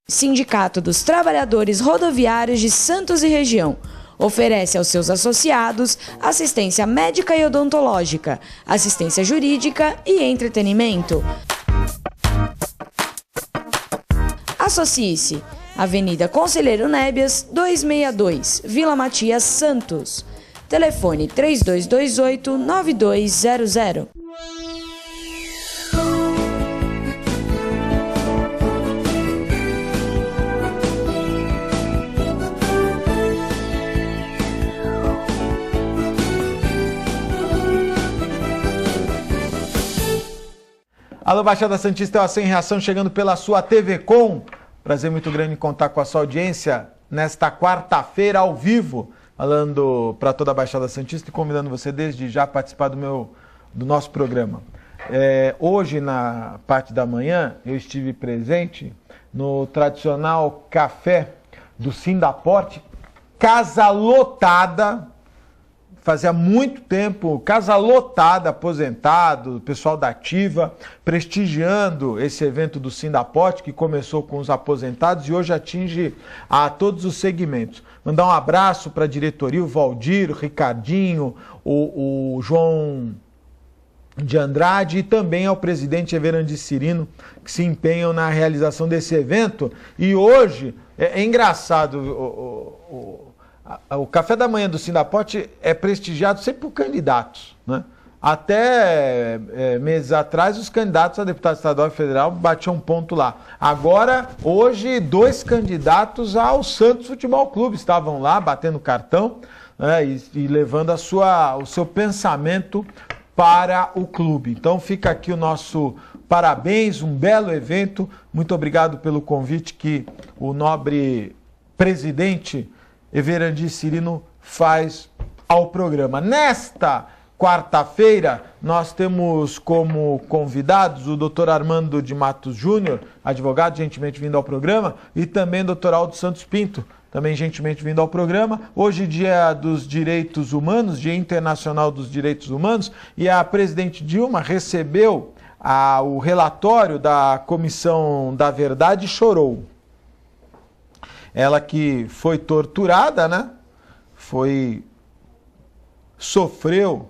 Sindicato dos Trabalhadores Rodoviários de Santos e Região. Oferece aos seus associados assistência médica e odontológica, assistência jurídica e entretenimento. Associe-se. Avenida Conselheiro Nébias, 262, Vila Matias, Santos. Telefone 3228-9200. Alô, Baixada Santista, é o Sem Reação chegando pela sua TV Com. Prazer muito grande em contar com a sua audiência nesta quarta-feira ao vivo, falando para toda a Baixada Santista e convidando você desde já a participar do nosso programa. Hoje, na parte da manhã, eu estive presente no tradicional café do Sindaporte, casa lotada. Fazia muito tempo, casa lotada, aposentado, pessoal da ativa, prestigiando esse evento do Sindaporte, que começou com os aposentados e hoje atinge a todos os segmentos. Mandar um abraço para a diretoria, o Valdir, o Ricardinho, o João de Andrade e também ao presidente Everandi Cirino, que se empenham na realização desse evento. E hoje, é engraçado, o café da manhã do Sindaporte é prestigiado sempre por candidatos, né? Até meses atrás, os candidatos a deputado estadual e federal batiam ponto lá. Agora, hoje, 2 candidatos ao Santos Futebol Clube estavam lá batendo cartão, né, e levando o seu pensamento para o clube. Então fica aqui o nosso parabéns, um belo evento. Muito obrigado pelo convite que o nobre presidente Everandi Cirino faz ao programa. Nesta quarta-feira, nós temos como convidados o Dr. Armando de Matos Júnior, advogado, gentilmente vindo ao programa, e também o Dr. Aldo Santos Pinto, também gentilmente vindo ao programa. Hoje, dia dos direitos humanos, Dia Internacional dos Direitos Humanos, e a presidente Dilma recebeu o relatório da Comissão da Verdade e chorou. Ela que foi torturada, né? Sofreu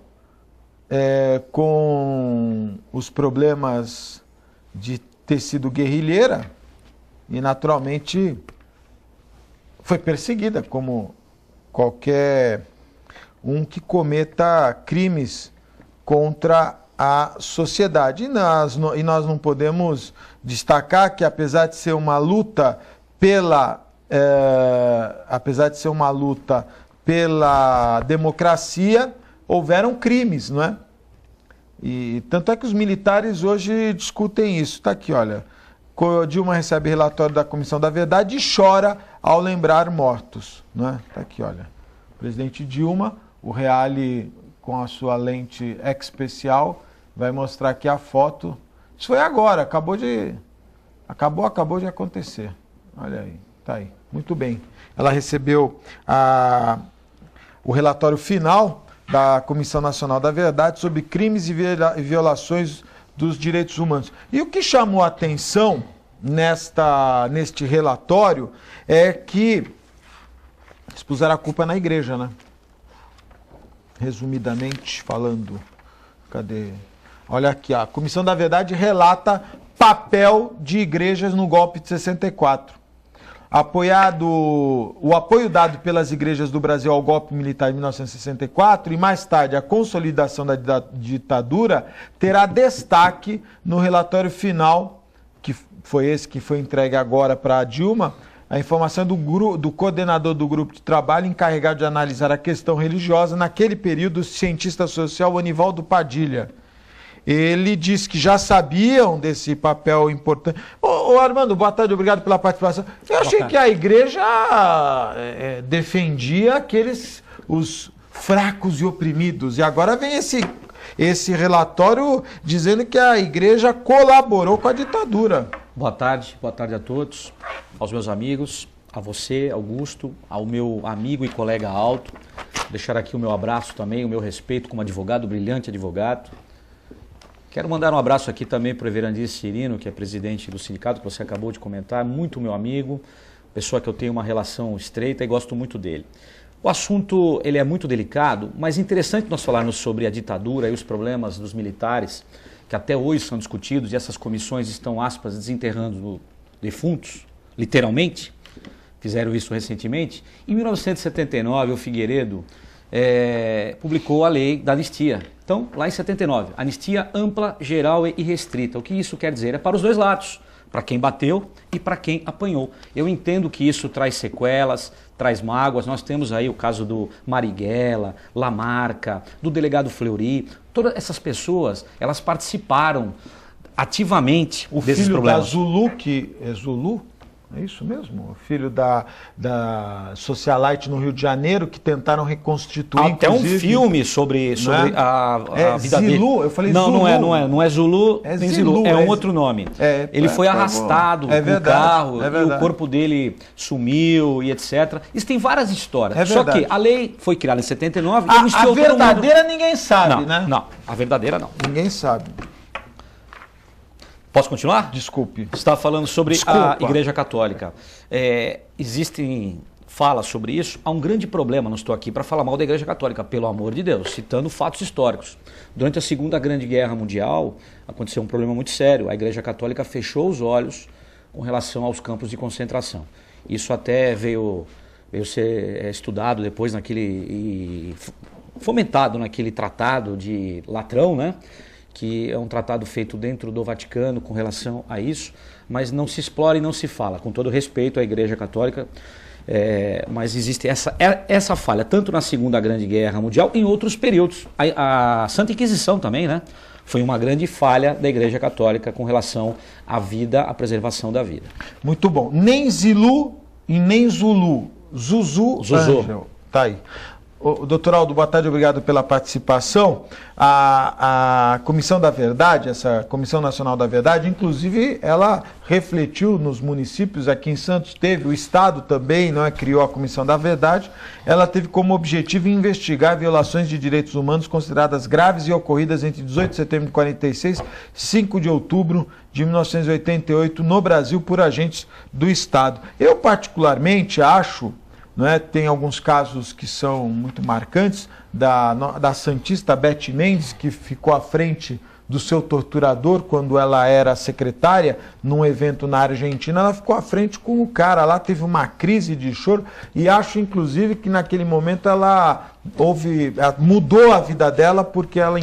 com os problemas de ter sido guerrilheira e naturalmente foi perseguida como qualquer um que cometa crimes contra a sociedade. E nós não podemos destacar que apesar de ser uma luta pela democracia, houveram crimes, não é? E tanto é que os militares hoje discutem isso. Está aqui, olha. Dilma recebe relatório da Comissão da Verdade e chora ao lembrar mortos, não é? Está aqui, olha. Presidente Dilma, o Reale com a sua lente especial vai mostrar aqui a foto. Isso foi agora, acabou de acontecer. Olha aí, tá aí. Muito bem. Ela recebeu o relatório final da Comissão Nacional da Verdade sobre crimes e violações dos direitos humanos. E o que chamou a atenção neste relatório é que expuseram a culpa na igreja, né? Resumidamente falando. Cadê? Olha aqui, a Comissão da Verdade relata papel de igrejas no golpe de 64. O apoio dado pelas igrejas do Brasil ao golpe militar em 1964 e mais tarde a consolidação da ditadura terá destaque no relatório final, que foi esse que foi entregue agora para a Dilma, a informação do coordenador do grupo de trabalho encarregado de analisar a questão religiosa naquele período, o cientista social Anivaldo Padilha. Ele disse que já sabiam desse papel importante. Ô Armando, boa tarde, obrigado pela participação. Eu achei que a igreja defendia os fracos e oprimidos. E agora vem esse relatório dizendo que a igreja colaborou com a ditadura. Boa tarde a todos, aos meus amigos, a você, Augusto, ao meu amigo e colega Aldo. Deixar aqui o meu abraço também, o meu respeito como advogado, brilhante advogado. Quero mandar um abraço aqui também para o Everandir Cirino, que é presidente do sindicato, que você acabou de comentar, muito meu amigo, pessoa que eu tenho uma relação estreita e gosto muito dele. O assunto ele é muito delicado, mas interessante nós falarmos sobre a ditadura e os problemas dos militares, que até hoje são discutidos, e essas comissões estão, aspas, desenterrando defuntos, literalmente, fizeram isso recentemente. Em 1979, o Figueiredo publicou a lei da anistia. Então, lá em 79, anistia ampla, geral e irrestrita. O que isso quer dizer? É para os dois lados, para quem bateu e para quem apanhou. Eu entendo que isso traz sequelas, traz mágoas. Nós temos aí o caso do Marighella, Lamarca, do delegado Fleury. Todas essas pessoas, elas participaram ativamente desses problemas. O filho da Zulu, que é Zulu, é isso mesmo? O filho da Socialite no Rio de Janeiro, que tentaram reconstituir, até um filme sobre a vida dele. Zulu? Eu falei não, Zulu. Não é Zulu, é nem Zilu, Zulu, é um outro nome. Ele foi arrastado com o carro e o corpo dele sumiu e etc. Isso tem várias histórias. Só que a lei foi criada em 79 e a verdadeira ninguém sabe, né? Não, a verdadeira não. Ninguém sabe. Posso continuar? Desculpe. Você estava falando sobre a Igreja Católica. Existem falas sobre isso. Há um grande problema, não estou aqui para falar mal da Igreja Católica, pelo amor de Deus, citando fatos históricos. Durante a Segunda Grande Guerra Mundial, aconteceu um problema muito sério. A Igreja Católica fechou os olhos com relação aos campos de concentração. Isso até veio ser estudado depois e fomentado naquele tratado de Latrão, né? Que é um tratado feito dentro do Vaticano com relação a isso, mas não se explora e não se fala, com todo respeito à Igreja Católica, mas existe essa falha, tanto na Segunda Grande Guerra Mundial, em outros períodos. A Santa Inquisição também, né? Foi uma grande falha da Igreja Católica com relação à vida, à preservação da vida. Muito bom. Nem Zilu e nem Zulu. Zuzu. Angel. Tá aí. Doutor Aldo, boa tarde, obrigado pela participação. A Comissão da Verdade, essa Comissão Nacional da Verdade, inclusive ela refletiu nos municípios. Aqui em Santos teve, o Estado também, não é, criou a Comissão da Verdade. Ela teve como objetivo investigar violações de direitos humanos consideradas graves e ocorridas entre 18 de setembro de 46 e 5 de outubro de 1988 no Brasil por agentes do Estado. Eu particularmente acho... Tem alguns casos que são muito marcantes, da santista Beth Mendes, que ficou à frente do seu torturador quando ela era secretária num evento na Argentina. Ela ficou à frente com o cara lá, teve uma crise de choro, e acho inclusive que naquele momento ela mudou a vida dela, porque ela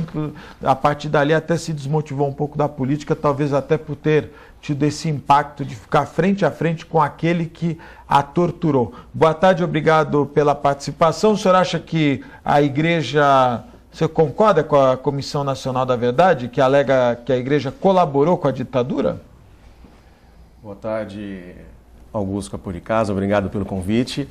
a partir dali até se desmotivou um pouco da política, talvez até por ter tido esse impacto de ficar frente a frente com aquele que a torturou. Boa tarde, obrigado pela participação. O senhor acha que a igreja... Você concorda com a Comissão Nacional da Verdade, que alega que a igreja colaborou com a ditadura? Boa tarde, Augusto Capuricasa, obrigado pelo convite.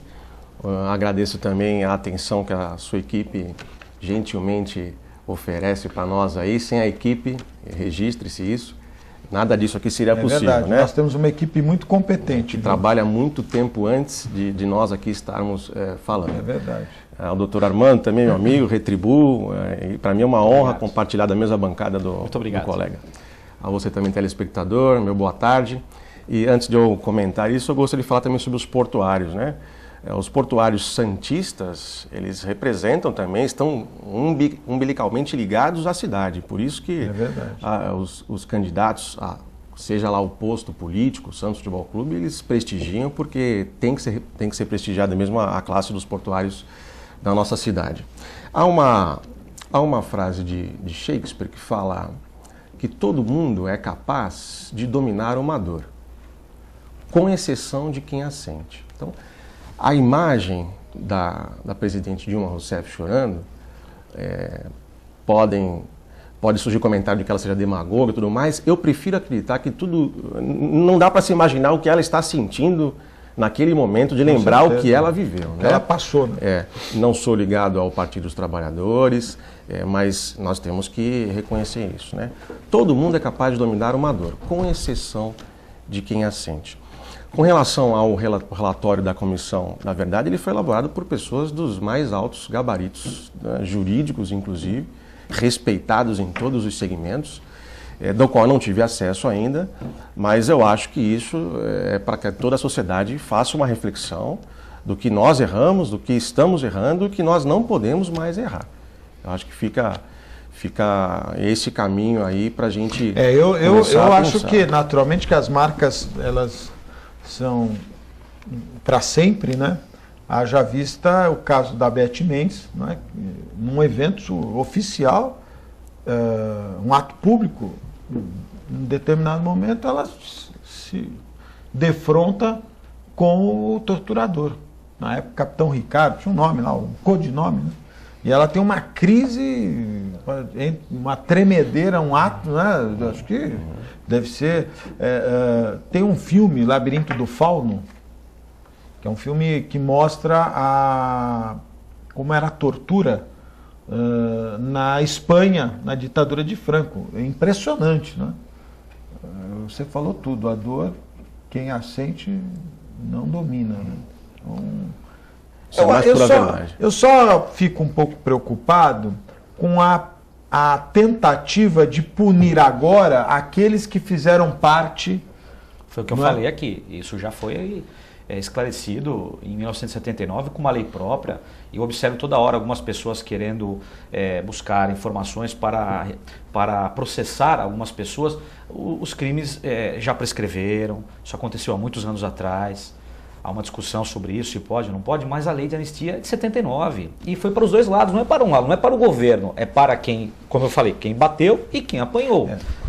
Agradeço também a atenção que a sua equipe gentilmente oferece para nós aí. Sem a equipe, registre-se isso, nada disso aqui seria possível. Verdade, né? Nós temos uma equipe muito competente. Que trabalha muito tempo antes de nós aqui estarmos falando. É verdade. O doutor Armando também, meu amigo, retribuo. Para mim é uma honra compartilhar da mesma bancada do colega. A você também, telespectador, meu boa tarde. E antes de eu comentar isso, eu gostaria de falar também sobre os portuários, né? Os portuários santistas, eles representam também, estão umbilicalmente ligados à cidade. Por isso que os candidatos, seja lá o posto político, o Santos Futebol Clube, eles prestigiam, porque tem que ser prestigiada mesmo a classe dos portuários da nossa cidade. Há uma frase de Shakespeare que fala que todo mundo é capaz de dominar uma dor, com exceção de quem a sente. Então, a imagem da presidente Dilma Rousseff chorando, pode surgir comentário de que ela seja demagoga e tudo mais. Eu prefiro acreditar que não dá para se imaginar o que ela está sentindo naquele momento, de lembrar o que ela viveu. Né? Ela passou, né? Não sou ligado ao Partido dos Trabalhadores, mas nós temos que reconhecer isso. Né? Todo mundo é capaz de dominar uma dor, com exceção de quem a sente. Com relação ao relatório da Comissão, na verdade, ele foi elaborado por pessoas dos mais altos gabaritos, né, jurídicos, inclusive, respeitados em todos os segmentos. do qual eu não tive acesso ainda, mas eu acho que isso é para que toda a sociedade faça uma reflexão do que nós erramos, do que estamos errando, que nós não podemos mais errar. Eu acho que fica esse caminho aí para a gente. Eu acho que naturalmente que as marcas elas são para sempre, né? Haja vista o caso da Beth Mendes, né? Num evento oficial, um ato público, em determinado momento ela se defronta com o torturador. Na época, Capitão Ricardo, tinha um nome lá, um codinome, né? E ela tem uma crise, uma tremedeira, um ato, né? Acho que deve ser... tem um filme, Labirinto do Fauno, que é um filme que mostra como era a tortura na Espanha, na ditadura de Franco. É impressionante, né? Você falou tudo, a dor, quem a sente não domina, né? Então, eu só fico um pouco preocupado com a tentativa de punir agora aqueles que fizeram parte... Foi o que eu falei aqui, isso já foi esclarecido em 1979 com uma lei própria. Eu observo toda hora algumas pessoas querendo buscar informações para processar algumas pessoas. Os crimes já prescreveram, isso aconteceu há muitos anos atrás. Há uma discussão sobre isso, se pode ou não pode, mas a lei de anistia é de 79. E foi para os dois lados, não é para um lado, não é para o governo, é para quem, como eu falei, quem bateu e quem apanhou.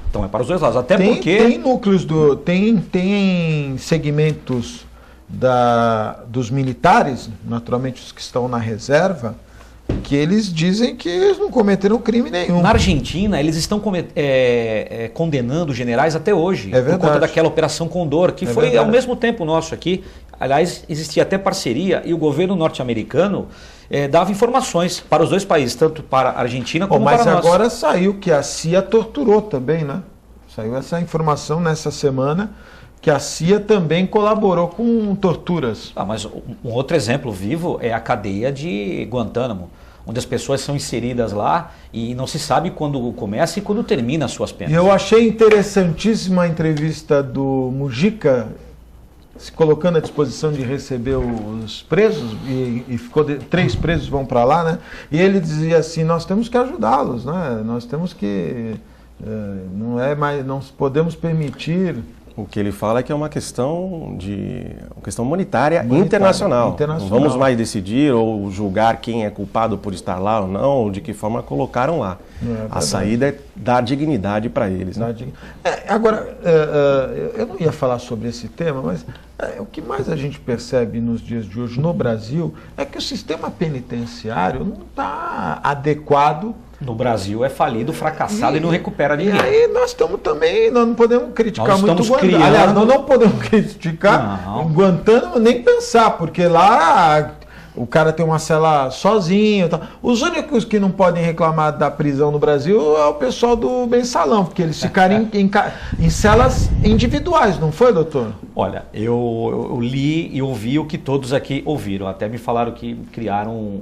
Então é para os dois lados, até porque... Tem núcleos, tem segmentos dos militares, naturalmente os que estão na reserva, que eles dizem que eles não cometeram crime nenhum. Na Argentina, eles estão condenando generais até hoje, por conta daquela Operação Condor, que foi verdade. Ao mesmo tempo nosso aqui. Aliás, existia até parceria e o governo norte-americano dava informações para os dois países, tanto para a Argentina como para nós. Mas agora saiu que a CIA torturou também, né? Saiu essa informação nessa semana que a CIA também colaborou com torturas. Mas um outro exemplo vivo é a cadeia de Guantánamo, onde as pessoas são inseridas lá e não se sabe quando começa e quando termina as suas penas. Eu achei interessantíssima a entrevista do Mujica, se colocando à disposição de receber os presos, e ficou 3 presos vão para lá, né? E ele dizia assim, nós temos que ajudá-los, né? Nós temos que... não podemos permitir... O que ele fala é que é uma questão monetária internacional. Não vamos mais decidir ou julgar quem é culpado por estar lá ou não, ou de que forma colocaram lá. A saída é dar dignidade para eles. Né? Agora, eu não ia falar sobre esse tema, mas o que mais a gente percebe nos dias de hoje no Brasil é que o sistema penitenciário não está adequado. No Brasil é falido, fracassado e não recupera ninguém. E aí nós estamos também, nós não podemos criticar muito o Guantánamo. Aliás, nós não podemos criticar o Guantánamo nem pensar, porque lá o cara tem uma cela sozinho. Tal. Os únicos que não podem reclamar da prisão no Brasil é o pessoal do Mensalão, porque eles ficaram em celas individuais, não foi, doutor? Olha, eu li e ouvi o que todos aqui ouviram. Até me falaram que criaram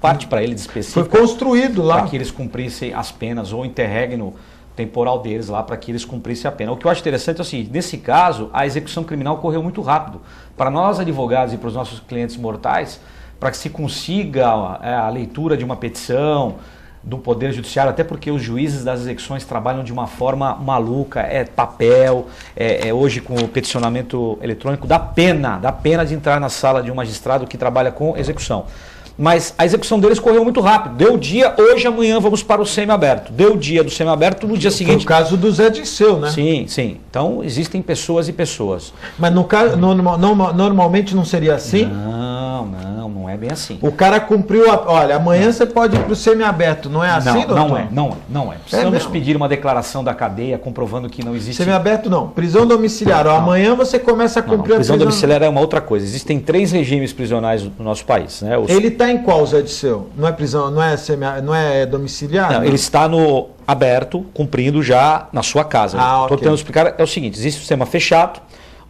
parte para eles específica. Foi construído lá. Para que eles cumprissem as penas, ou interregno temporal deles lá, para que eles cumprissem a pena. O que eu acho interessante é o seguinte, nesse caso, a execução criminal correu muito rápido. Para nós advogados e para os nossos clientes mortais, para que se consiga a leitura de uma petição do Poder Judiciário, até porque os juízes das execuções trabalham de uma forma maluca, é papel, hoje com o peticionamento eletrônico, dá pena de entrar na sala de um magistrado que trabalha com execução. Mas a execução deles correu muito rápido. Deu dia, hoje, amanhã vamos para o semiaberto. Deu dia do semiaberto, no dia seguinte... Foi o caso do Zé Disseu, né? Sim, sim. Então, existem pessoas e pessoas. Mas no caso, normalmente não seria assim? Não é bem assim. O cara cumpriu, olha, amanhã você pode ir para o semiaberto, não é assim, doutor? Não é. Precisamos pedir uma declaração da cadeia comprovando que não existe... Semiaberto não, prisão domiciliar. Amanhã você começa a cumprir a prisão domiciliar é uma outra coisa. Existem 3 regimes prisionais no nosso país, né? Ele está em qual, Zé Disseu? Não é prisão, não é domiciliar? Não, ele está no aberto, cumprindo já na sua casa. Estou tentando explicar, é o seguinte, existe um sistema fechado,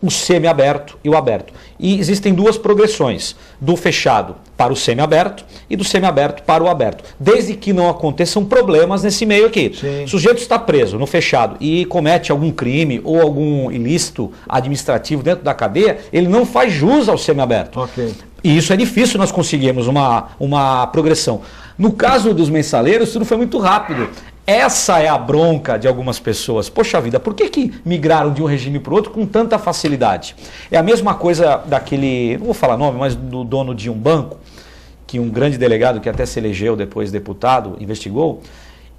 o semiaberto e o aberto. E existem duas progressões, do fechado para o semiaberto e do semiaberto para o aberto. Desde que não aconteçam problemas nesse meio aqui. Sim. O sujeito está preso no fechado e comete algum crime ou algum ilícito administrativo dentro da cadeia, ele não faz jus ao semiaberto. Ok. E isso é difícil nós conseguirmos uma progressão. No caso dos mensaleiros, tudo foi muito rápido. Essa é a bronca de algumas pessoas. Poxa vida, por que migraram de um regime para o outro com tanta facilidade? É a mesma coisa daquele, não vou falar nome, mas do dono de um banco, que um grande delegado que até se elegeu depois deputado, investigou,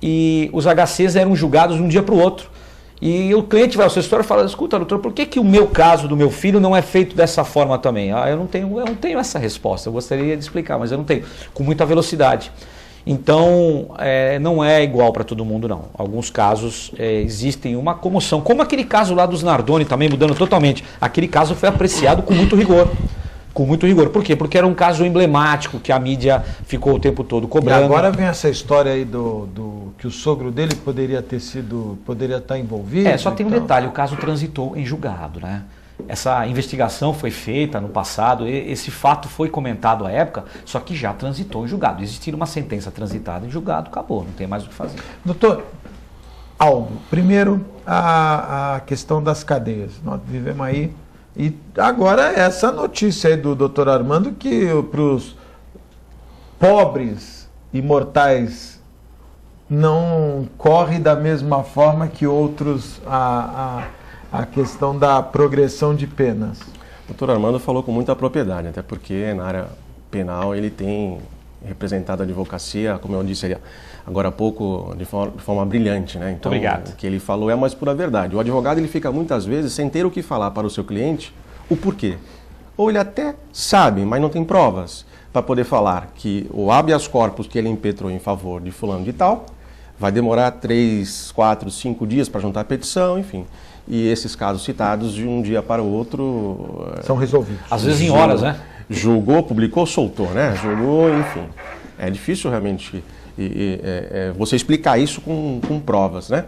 e os HCs eram julgados de um dia para o outro. E o cliente vai ao seu escritório e fala, escuta, doutor, por que o meu caso do meu filho não é feito dessa forma também? Ah, eu não tenho essa resposta, eu gostaria de explicar, mas eu não tenho, com muita velocidade. Então, não é igual para todo mundo, não. Alguns casos existem uma comoção, como aquele caso lá dos Nardoni, também mudando totalmente. Aquele caso foi apreciado com muito rigor. Com muito rigor. Por quê? Porque era um caso emblemático que a mídia ficou o tempo todo cobrando. E agora vem essa história aí que o sogro dele poderia estar envolvido. Só tem um detalhe, o caso transitou em julgado, né? Essa investigação foi feita no passado, esse fato foi comentado à época, só que já transitou em julgado. Existir uma sentença transitada em julgado, acabou, não tem mais o que fazer. Doutor Aldo, primeiro a questão das cadeias. Nós vivemos aí. E agora essa notícia aí do doutor Armando, que para os pobres e mortais não corre da mesma forma que outros a questão da progressão de penas. O doutor Armando falou com muita propriedade, até porque na área penal ele tem representado a advocacia, como eu disse agora há pouco, de forma brilhante, né? Então, obrigado. O que ele falou é a mais pura verdade. O advogado ele fica muitas vezes sem ter o que falar para o seu cliente o porquê. Ou ele até sabe, mas não tem provas para poder falar que o habeas corpus que ele impetrou em favor de fulano de tal vai demorar 3, 4, 5 dias para juntar a petição, enfim. E esses casos citados, de um dia para o outro... são resolvidos. Às vezes em horas, né? Julgou, publicou, soltou, né? Julgou, enfim. É difícil realmente você explicar isso com provas, né?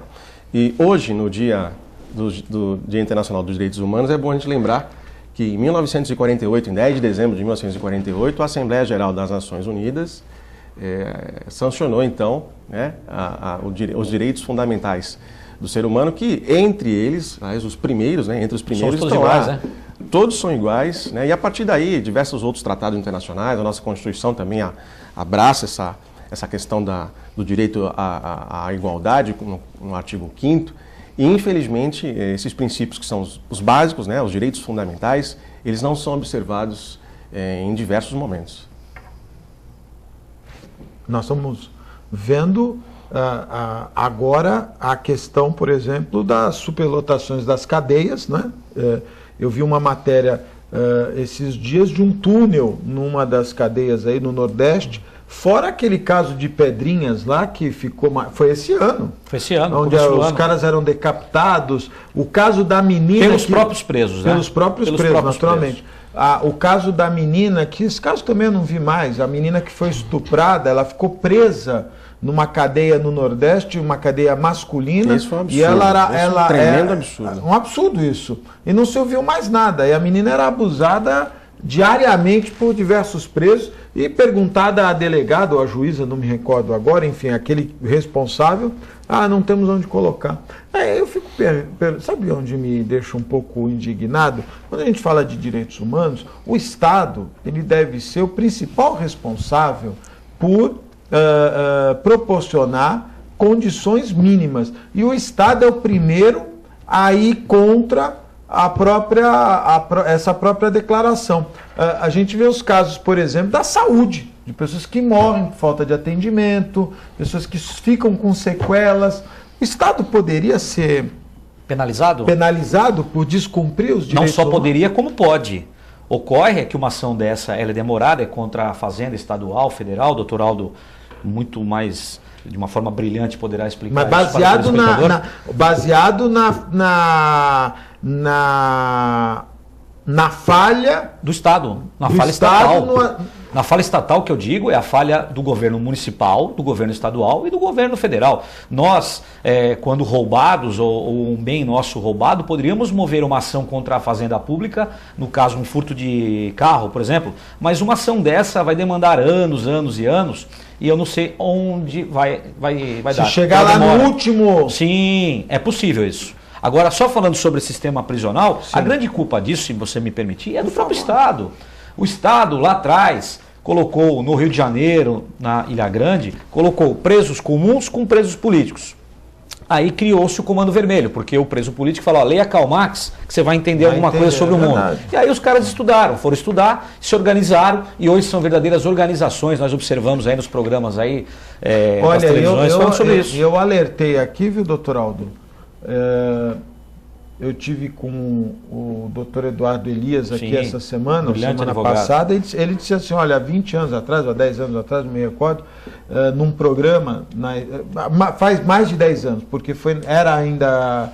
E hoje, no dia do Dia Internacional dos Direitos Humanos, é bom a gente lembrar que em 1948, em 10 de dezembro de 1948, a Assembleia Geral das Nações Unidas sancionou, então, né, os direitos fundamentais do ser humano, que entre eles, os primeiros, né, entre os primeiros todos estão iguais, lá. né? Todos são iguais, né? E a partir daí, diversos outros tratados internacionais, a nossa Constituição também abraça essa questão do direito à igualdade, no artigo 5º, e infelizmente esses princípios que são os básicos, né, os direitos fundamentais, eles não são observados em diversos momentos. Nós estamos vendo agora a questão, por exemplo, das superlotações das cadeias, né? Eu vi uma matéria esses dias de um túnel numa das cadeias aí no Nordeste, fora aquele caso de Pedrinhas lá que ficou... Foi esse ano. Foi esse ano. Onde os caras eram decapitados. O caso da menina... Pelos próprios presos, né? Pelos próprios presos, naturalmente. O caso da menina, que esse caso também eu não vi mais, a menina que foi estuprada, ela ficou presa numa cadeia no Nordeste, uma cadeia masculina. Isso foi um absurdo. E ela um tremendo absurdo. Um absurdo isso. E não se ouviu mais nada. E a menina era abusada diariamente por diversos presos e perguntada a delegada ou a juíza, não me recordo agora, enfim, aquele responsável, não temos onde colocar. Aí eu fico sabe onde me deixa um pouco indignado? Quando a gente fala de direitos humanos, o Estado ele deve ser o principal responsável por proporcionar condições mínimas. E o Estado é o primeiro a ir contra essa própria declaração. A gente vê os casos, por exemplo, da saúde, de pessoas que morrem por falta de atendimento, pessoas que ficam com sequelas. O Estado poderia ser penalizado por descumprir os direitos humanos? Não só poderia, humanos? como pode. Ocorre que uma ação dessa ela é demorada, é contra a Fazenda Estadual, Federal, o doutor Aldo muito mais, de uma forma brilhante, poderá explicar. Mas baseado na falha do Estado, na falha estatal. Na falha estatal, que eu digo, é a falha do governo municipal, do governo estadual e do governo federal. Nós, quando roubados ou um bem nosso roubado, poderíamos mover uma ação contra a fazenda pública, no caso um furto de carro, por exemplo, mas uma ação dessa vai demandar anos, anos e anos, e eu não sei onde vai dar. Se chegar lá no último... Sim, é possível isso. Agora, só falando sobre o sistema prisional, sim, a grande culpa disso, se você me permitir, é do próprio Estado. O Estado, lá atrás, colocou no Rio de Janeiro, na Ilha Grande, colocou presos comuns com presos políticos. Aí criou-se o Comando Vermelho, porque o preso político falou, leia Karl Marx, que você vai entender alguma coisa sobre o mundo. E aí os caras foram estudar, se organizaram, e hoje são verdadeiras organizações, nós observamos aí nos programas aí, das televisões, falando sobre isso. Eu alertei aqui, viu, doutor Aldo? Eu tive com o doutor Eduardo Elias aqui, sim, essa semana passada, ele disse assim, olha, há 20 anos atrás, ou 10 anos atrás, não me recordo, num programa, faz mais de 10 anos, porque era ainda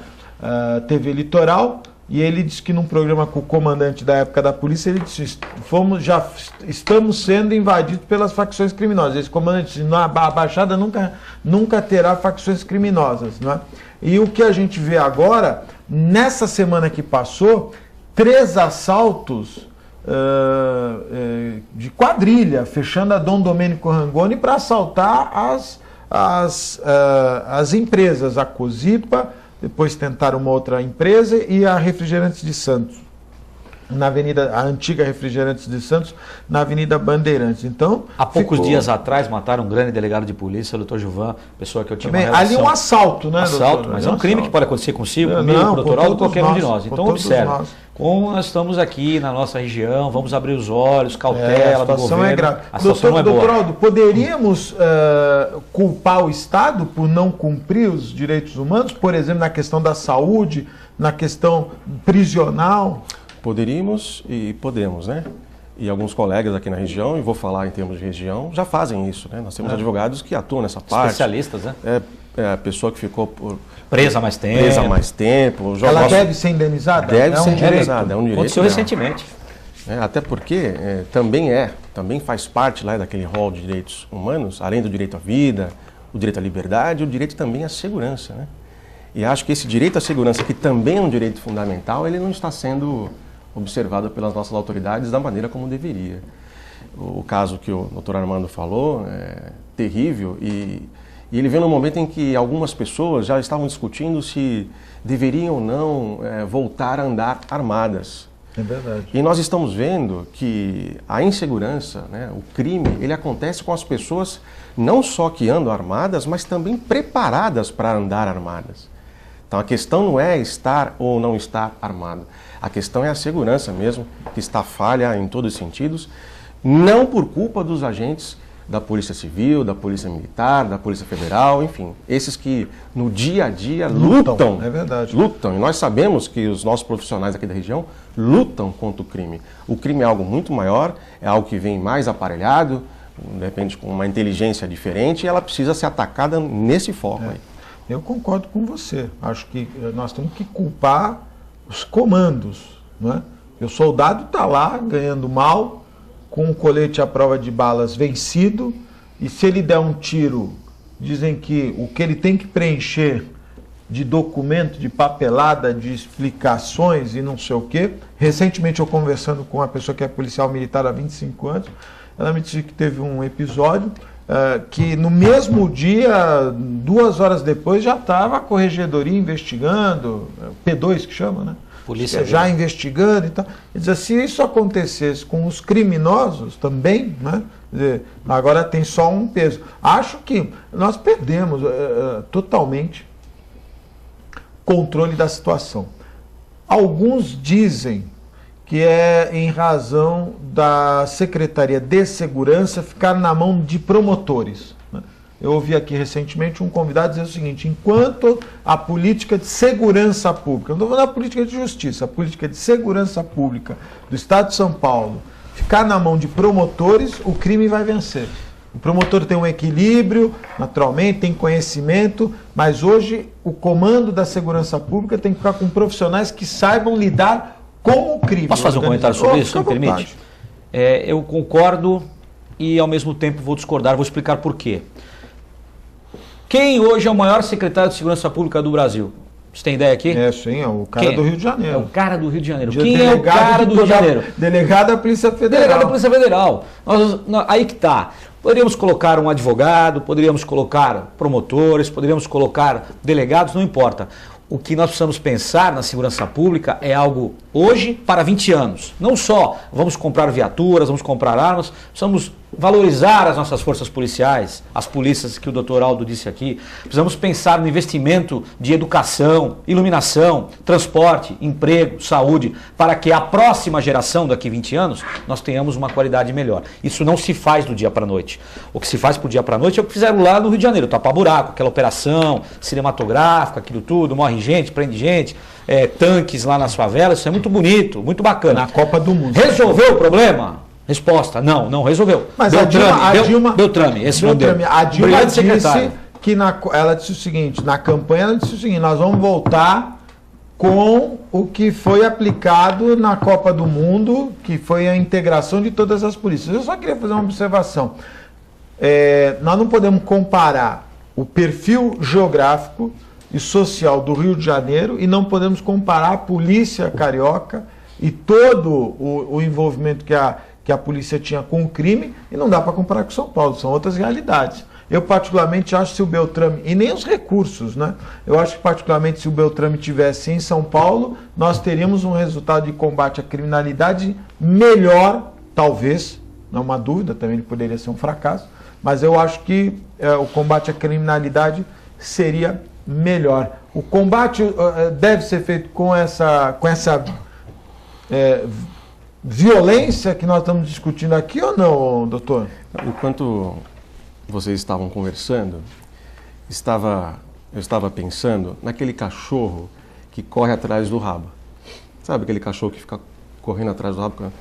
TV Litoral, e ele disse que num programa com o comandante da época da polícia, ele disse, já estamos sendo invadidos pelas facções criminosas. Esse comandante disse, a Baixada nunca terá facções criminosas, não é? E o que a gente vê agora, nessa semana que passou, 3 assaltos de quadrilha, fechando a Dom Domênico Rangoni para assaltar as empresas, a Cosipa, depois tentaram uma outra empresa e a Refrigerantes de Santos, na avenida, a antiga Refrigerantes de Santos, na Avenida Bandeirantes. Então, há poucos dias atrás mataram um grande delegado de polícia, o doutor Gilvan, pessoa que eu tinha uma relação. Ali um assalto, né, assalto, doutor? Mas é um crime que pode acontecer consigo, comigo, com o doutor Aldo, qualquer um de nós. Então observe, como nós estamos aqui na nossa região, vamos abrir os olhos, cautela do governo. É grave. A situação não é boa. Doutor Aldo, poderíamos culpar o Estado por não cumprir os direitos humanos, por exemplo, na questão da saúde, na questão prisional? Poderíamos e podemos, né? E alguns colegas aqui na região, e vou falar em termos de região, já fazem isso, né? Nós temos advogados que atuam nessa parte. Especialistas, né? É a pessoa que ficou presa há mais tempo. Ela deve ser indenizada? Deve ser indenizada, é um direito. Aconteceu recentemente. Até porque também faz parte lá daquele rol de direitos humanos, além do direito à vida, o direito à liberdade, o direito também à segurança, né? E acho que esse direito à segurança, que também é um direito fundamental, ele não está sendo observado pelas nossas autoridades da maneira como deveria. O caso que o doutor Armando falou é terrível e ele veio num momento em que algumas pessoas já estavam discutindo se deveriam ou não voltar a andar armadas. É verdade. E nós estamos vendo que a insegurança, né, o crime, ele acontece com as pessoas não só que andam armadas, mas também preparadas para andar armadas. Então a questão não é estar ou não estar armado. A questão é a segurança mesmo, que está falha em todos os sentidos, não por culpa dos agentes da Polícia Civil, da Polícia Militar, da Polícia Federal, enfim, esses que no dia a dia lutam. É verdade. Lutam. E nós sabemos que os nossos profissionais aqui da região lutam contra o crime. O crime é algo muito maior, é algo que vem mais aparelhado, de repente com uma inteligência diferente, e ela precisa ser atacada nesse foco aí. Eu concordo com você. Acho que nós temos que culpar os comandos, não é? O soldado está lá ganhando mal, com o colete à prova de balas vencido, e se ele der um tiro, dizem que o que ele tem que preencher de documento, de papelada, de explicações e não sei o quê. Recentemente eu conversando com uma pessoa que é policial militar há 25 anos, ela me disse que teve um episódio que no mesmo dia, 2 horas depois, já estava a corregedoria investigando, P2 que chama, né? Polícia já investigando e tal. Ele diz, se isso acontecesse com os criminosos também, né? Agora tem só um peso. Acho que nós perdemos totalmente controle da situação. Alguns dizem que é em razão da Secretaria de Segurança ficar na mão de promotores. Eu ouvi aqui recentemente um convidado dizer o seguinte: enquanto a política de segurança pública, não estou falando da política de justiça, a política de segurança pública do Estado de São Paulo ficar na mão de promotores, o crime vai vencer. O promotor tem um equilíbrio, naturalmente, tem conhecimento, mas hoje o comando da segurança pública tem que ficar com profissionais que saibam lidar com o crime. Posso fazer um comentário sobre isso, se me permite? Eu concordo e ao mesmo tempo vou discordar, vou explicar por quê. Quem hoje é o maior secretário de Segurança Pública do Brasil? Você tem ideia aqui? Sim, é o cara do Rio de Janeiro. É o cara do Rio de Janeiro. Quem é o cara do Rio de Janeiro? Delegado da Polícia Federal. Delegado da Polícia Federal. Aí que tá. Poderíamos colocar um advogado, poderíamos colocar promotores, poderíamos colocar delegados, não importa. O que nós precisamos pensar na segurança pública é algo hoje para 20 anos. Não só vamos comprar viaturas, vamos comprar armas, precisamos valorizar as nossas forças policiais, as polícias que o doutor Aldo disse aqui. Precisamos pensar no investimento de educação, iluminação, transporte, emprego, saúde, para que a próxima geração, daqui a 20 anos, nós tenhamos uma qualidade melhor. Isso não se faz do dia para a noite. O que se faz do dia para a noite é o que fizeram lá no Rio de Janeiro, tapa-buraco, aquela operação cinematográfica, aquilo tudo, morre gente, prende gente, tanques lá nas favelas, isso é muito bonito, muito bacana. Na Copa do Mundo. Resolveu o problema? Resposta, não resolveu. Mas Beltrame, esse nome dele. A Dilma disse que ela disse o seguinte, na campanha ela disse o seguinte, nós vamos voltar com o que foi aplicado na Copa do Mundo, que foi a integração de todas as polícias. Eu só queria fazer uma observação. Nós não podemos comparar o perfil geográfico e social do Rio de Janeiro e não podemos comparar a polícia carioca e todo o envolvimento que a polícia tinha com o crime, e não dá para comparar com São Paulo, são outras realidades. Eu particularmente acho que se o Beltrame, e nem os recursos, né? Eu acho que particularmente se o Beltrame tivesse em São Paulo, nós teríamos um resultado de combate à criminalidade melhor, talvez, não é uma dúvida, também ele poderia ser um fracasso, mas eu acho que o combate à criminalidade seria melhor. O combate deve ser feito com essa violência que nós estamos discutindo aqui ou não, doutor? Enquanto vocês estavam conversando, eu estava pensando naquele cachorro que corre atrás do rabo. Sabe aquele cachorro que fica correndo atrás do rabo?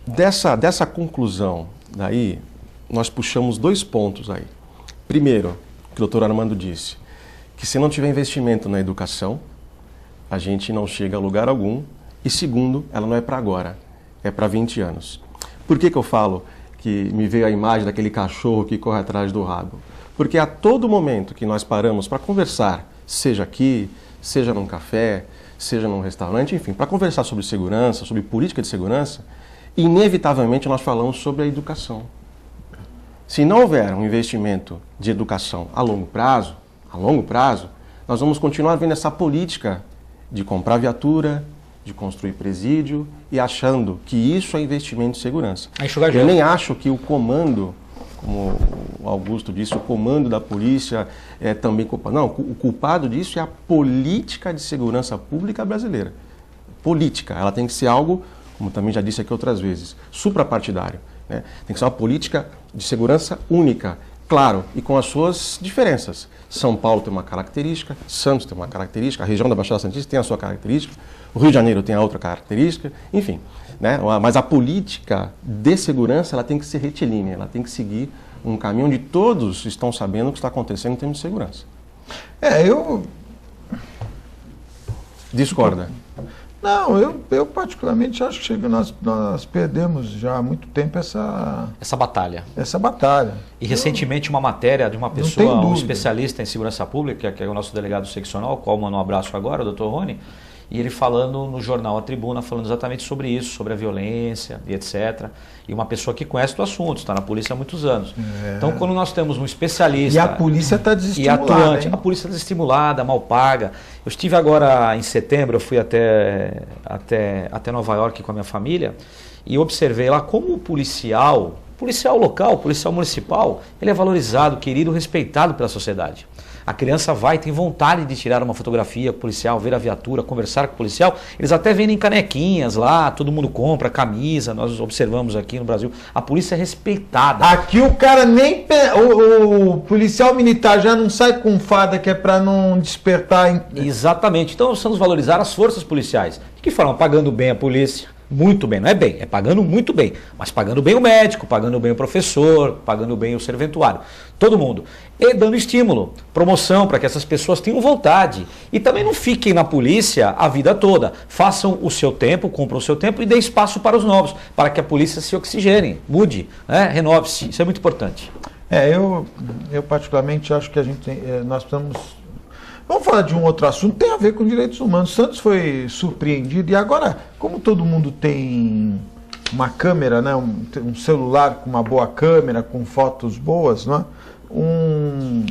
Dessa conclusão daí, nós puxamos 2 pontos aí. Primeiro, o que o doutor Armando disse, que se não tiver investimento na educação, a gente não chega a lugar algum. E segundo, ela não é para agora, é para 20 anos. Por que eu falo que me veio a imagem daquele cachorro que corre atrás do rabo? Porque a todo momento que nós paramos para conversar, seja aqui, seja num café, seja num restaurante, enfim, para conversar sobre segurança, sobre política de segurança, inevitavelmente nós falamos sobre a educação. Se não houver um investimento de educação a longo prazo, nós vamos continuar vendo essa política de comprar viatura, de construir presídio e achando que isso é investimento em segurança. Eu nem acho que o comando, como o Augusto disse, o comando da polícia é também culpado. Não, o culpado disso é a política de segurança pública brasileira. Política, ela tem que ser algo, como também já disse aqui outras vezes, suprapartidário, né? Tem que ser uma política de segurança única, claro, e com as suas diferenças. São Paulo tem uma característica, Santos tem uma característica, a região da Baixada Santista tem a sua característica, o Rio de Janeiro tem a outra característica, enfim. Né? Mas a política de segurança ela tem que ser retilínea, ela tem que seguir um caminho onde todos estão sabendo o que está acontecendo em termos de segurança. Eu... Discorda? Não, eu particularmente acho que nós perdemos já há muito tempo essa batalha. E recentemente uma matéria de uma pessoa, um especialista em segurança pública, que é o nosso delegado seccional, ao qual mando um abraço agora, o doutor Rony, e ele falando no jornal A Tribuna, falando exatamente sobre isso, sobre a violência e etc. E uma pessoa que conhece do assunto, está na polícia há muitos anos. Então, quando nós temos um especialista... E a polícia está desestimulada. E atuante, a polícia está desestimulada, mal paga. Eu estive agora em setembro, eu fui até Nova York com a minha família e observei lá como o policial local, policial municipal, ele é valorizado, querido, respeitado pela sociedade. A criança tem vontade de tirar uma fotografia com o policial, ver a viatura, conversar com o policial. Eles até vendem canequinhas lá, todo mundo compra, camisa, nós observamos aqui no Brasil. A polícia é respeitada. Aqui o cara nem... O policial militar já não sai com farda que é para não despertar... Exatamente. Então nós precisamos valorizar as forças policiais. De que forma? Pagando bem a polícia, muito bem, não é bem, é pagando muito bem, mas pagando bem o médico, pagando bem o professor, pagando bem o serventuário, todo mundo. E dando estímulo, promoção para que essas pessoas tenham vontade. E também não fiquem na polícia a vida toda. Façam o seu tempo, cumpram o seu tempo e dê espaço para os novos, para que a polícia se oxigene, mude, né? Renove-se. Isso é muito importante. Eu particularmente acho que nós precisamos... Vamos falar de um outro assunto, tem a ver com direitos humanos. Santos foi surpreendido e agora, como todo mundo tem uma câmera, né, um celular com uma boa câmera, com fotos boas, né, um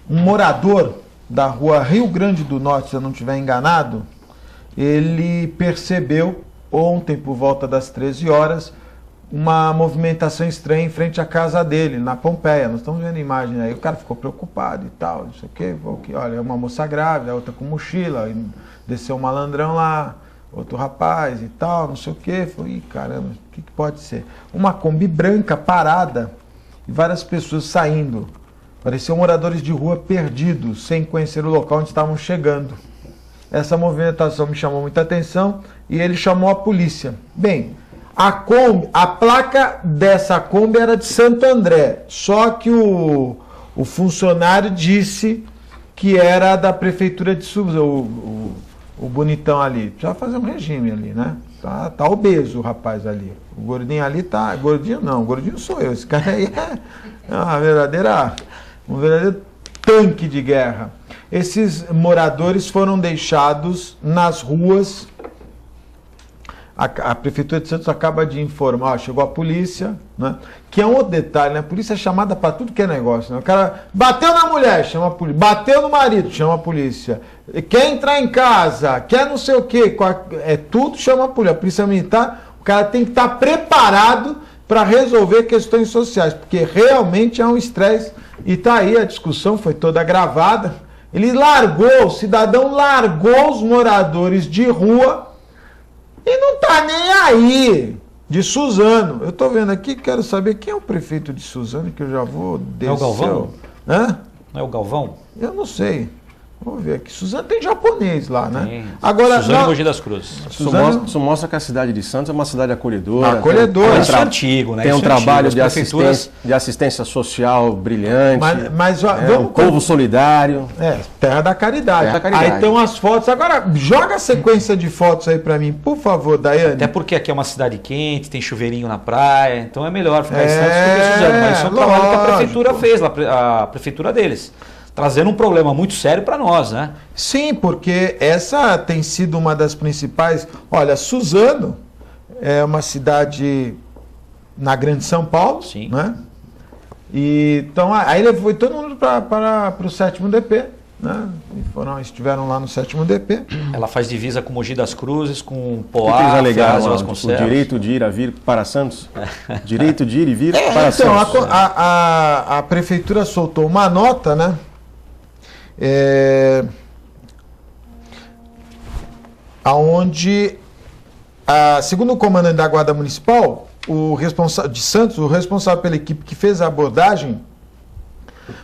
morador da rua Rio Grande do Norte, se eu não estiver enganado, ele percebeu ontem, por volta das 13 horas, uma movimentação estranha em frente à casa dele, na Pompeia. Nós estamos vendo a imagem aí, o cara ficou preocupado e tal, não sei o quê. Olha, é uma moça grávida, a outra com mochila, desceu um malandrão lá, outro rapaz e tal, não sei o quê. Falei, ih, caramba, o que pode ser? Uma Kombi branca parada e várias pessoas saindo. Pareciam moradores de rua perdidos, sem conhecer o local onde estavam chegando. Essa movimentação me chamou muita atenção e ele chamou a polícia. Bem, a placa dessa Kombi era de Santo André, só que o funcionário disse que era da prefeitura de Suzano, o bonitão ali. Precisa fazer um regime ali, né? Tá obeso o rapaz ali. O gordinho ali tá... Gordinho não, gordinho sou eu. Esse cara aí é um verdadeiro tanque de guerra. Esses moradores foram deixados nas ruas. A Prefeitura de Santos acaba de informar, chegou a polícia, né? Que é um outro detalhe, né? A polícia é chamada para tudo que é negócio, né? O cara bateu na mulher, chama a polícia. Bateu no marido, chama a polícia. Quer entrar em casa, quer não sei o quê, tudo chama a polícia. A polícia militar, o cara tem que estar preparado para resolver questões sociais, porque realmente é um estresse. E tá aí, a discussão foi toda gravada. O cidadão largou os moradores de rua e não tá nem aí, de Suzano. Eu tô vendo aqui, quero saber quem é o prefeito de Suzano, que eu já vou descer. É o Galvão? Hã? Não é o Galvão? Eu não sei. Vamos ver aqui. Suzano tem japonês lá, né? Tem. Agora, Suzano e Mogi das Cruzes. Isso mostra que a cidade de Santos é uma cidade acolhedora. Acolhedora. Antigo, né? Tem um trabalho de prefeituras... assistência social brilhante. Mas um povo solidário. Terra da caridade. Terra da caridade. Aí estão as fotos. Agora, joga a sequência de fotos aí pra mim, por favor, Daiane. Até porque aqui é uma cidade quente, tem chuveirinho na praia, então é melhor ficar em Santos do que Suzano. Mas isso é um trabalho que a prefeitura fez, a prefeitura deles. Trazendo um problema muito sério para nós, né? Sim, porque essa tem sido uma das principais... Olha, Suzano é uma cidade na Grande São Paulo, sim, né? E, então, aí levou todo mundo para o 7º DP, né? Estiveram lá no 7º DP. Ela faz divisa com Mogi das Cruzes, com Que Poá, coisa legal, o direito de ir a vir para Santos. Direito de ir e vir para então, Santos. A prefeitura soltou uma nota, né? Aonde, segundo o comandante da Guarda Municipal, o responsável de Santos, o responsável pela equipe que fez a abordagem,